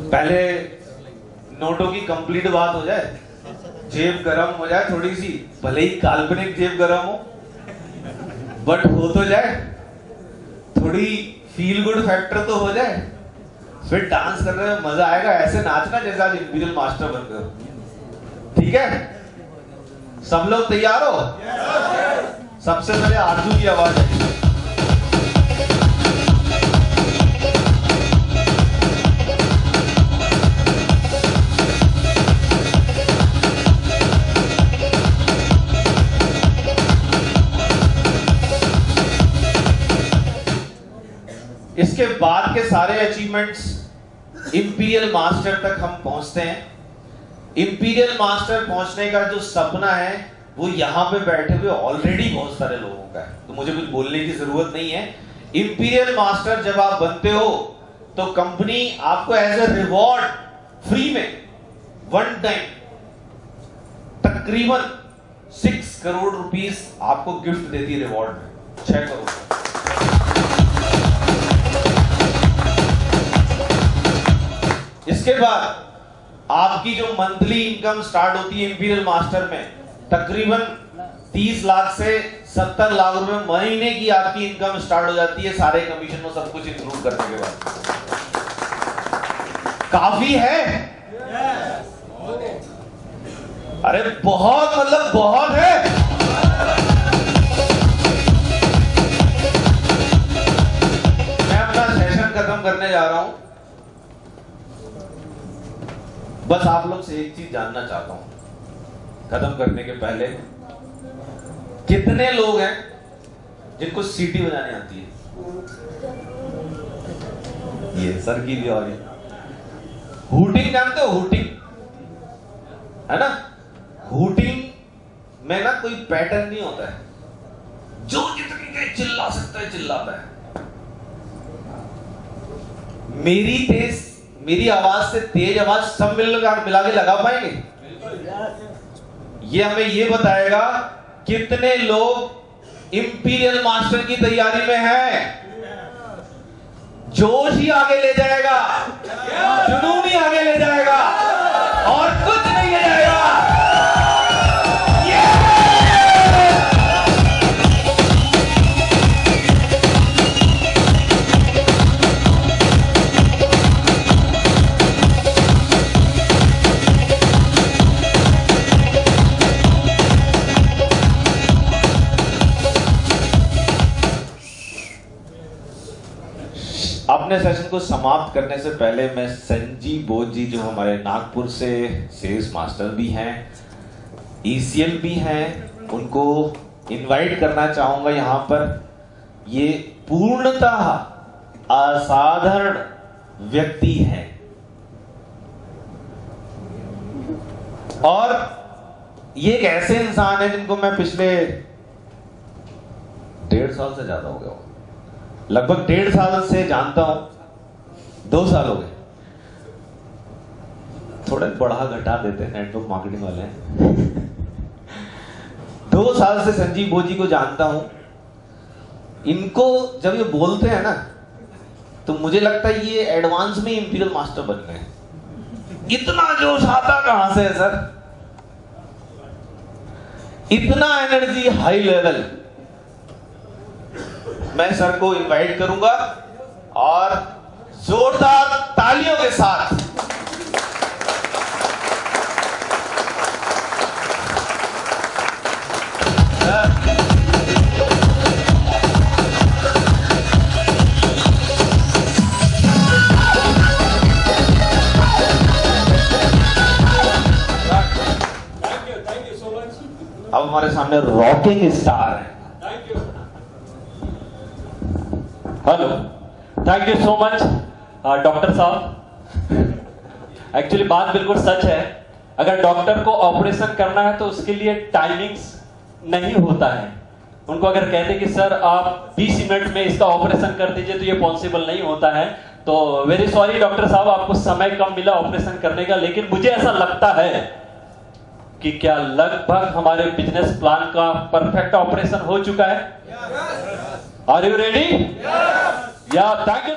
पहले नोटों की कंप्लीट बात हो जाए, जेब गरम हो जाए थोड़ी सी, भले ही काल्पनिक जेब गरम हो, बट हो तो जाए, थोड़ी फील गुड फैक्टर तो हो जाए, फिर डांस करने में मजा आएगा। ऐसे नाचना जैसे आज इंपीरियल मास्टर बनकर। ठीक है, सब लोग तैयार हो? सबसे पहले आरजू की आवाज है। इसके बाद के सारे अचीवमेंट्स इंपीरियल मास्टर तक हम पहुंचते हैं। इंपीरियल मास्टर पहुंचने का जो सपना है वो यहां पे बैठे हुए ऑलरेडी बहुत सारे लोगों का है, तो मुझे कुछ बोलने की जरूरत नहीं है। इंपीरियल मास्टर जब आप बनते हो तो कंपनी आपको एज ए रिवॉर्ड फ्री में 1 टाइम तकरीबन 6 करोड़ रुपीस आपको गिफ्ट देती है रिवॉर्ड में। 6 करोड़। इसके बाद आपकी जो मंथली इनकम स्टार्ट होती है इंपीरियल मास्टर में, तकरीबन 30 लाख से 70 लाख रुपए महीने की आपकी इनकम स्टार्ट हो जाती है, सारे कमीशन और सब कुछ इंक्लूड करने के बाद। काफी है? अरे बहुत, मतलब बहुत है। मैं अपना सेशन खत्म करने जा रहा हूं, बस आप लोग से एक चीज जानना चाहता हूं खत्म करने के पहले। कितने लोग हैं जिनको सीटी बजाने आती है? ये सर की भी और हुटिंग जानते हो? हुटिंग है ना? हुटिंग में ना कोई पैटर्न नहीं होता है, जो जितनी के चिल्ला सकता है चिल्लाता है। मेरी आवाज से तेज आवाज सब मिला के लगा पाएंगे? ये हमें ये बताएगा कितने लोग इंपीरियल मास्टर की तैयारी में हैं। जोश ही आगे ले जाएगा, जुनून ही आगे ले जाएगा, और कुछ नहीं ले जाएगा। अपने सेशन को समाप्त करने से पहले मैं संजीव बोध जी, जो हमारे नागपुर से सेल्स मास्टर भी हैं, ECL भी हैं, उनको इनवाइट करना चाहूंगा यहाँ पर। ये पूर्णतः असाधारण व्यक्ति हैं और ये एक ऐसे इंसान है जिनको मैं पिछले 1.5 साल से ज्यादा हो गया, लगभग 1.5 साल से जानता हूं। 2 साल हो गए, थोड़े बढ़ा घटा देते हैं, नेटवर्क मार्केटिंग वाले हैं। 2 साल से संजीव बोध जी को जानता हूं। इनको जब ये बोलते हैं ना, तो मुझे लगता है ये एडवांस में इंपीरियल मास्टर बन गए। इतना जोश आता कहां से है सर? इतना एनर्जी, हाई लेवल। मैं सर को इनवाइट करूंगा और जोरदार तालियों के साथ Thank you so much. अब हमारे सामने रॉकिंग स्टार है। Thank you. Hello, thank you so much doctor साहब। एक्चुअली बात बिल्कुल सच है। अगर डॉक्टर को ऑपरेशन करना है तो उसके लिए टाइमिंग्स नहीं होता है। उनको अगर कहते कि सर आप 20 मिनट में इसका ऑपरेशन कर दीजिए, तो ये पॉसिबल नहीं होता है। तो वेरी सॉरी डॉक्टर साहब, आपको समय कम मिला ऑपरेशन करने का, लेकिन मुझे ऐसा लगता है कि क्या लगभग हमारे बिजनेस प्लान का परफेक्ट ऑपरेशन हो चुका है। Are you ready? या थैंक यू।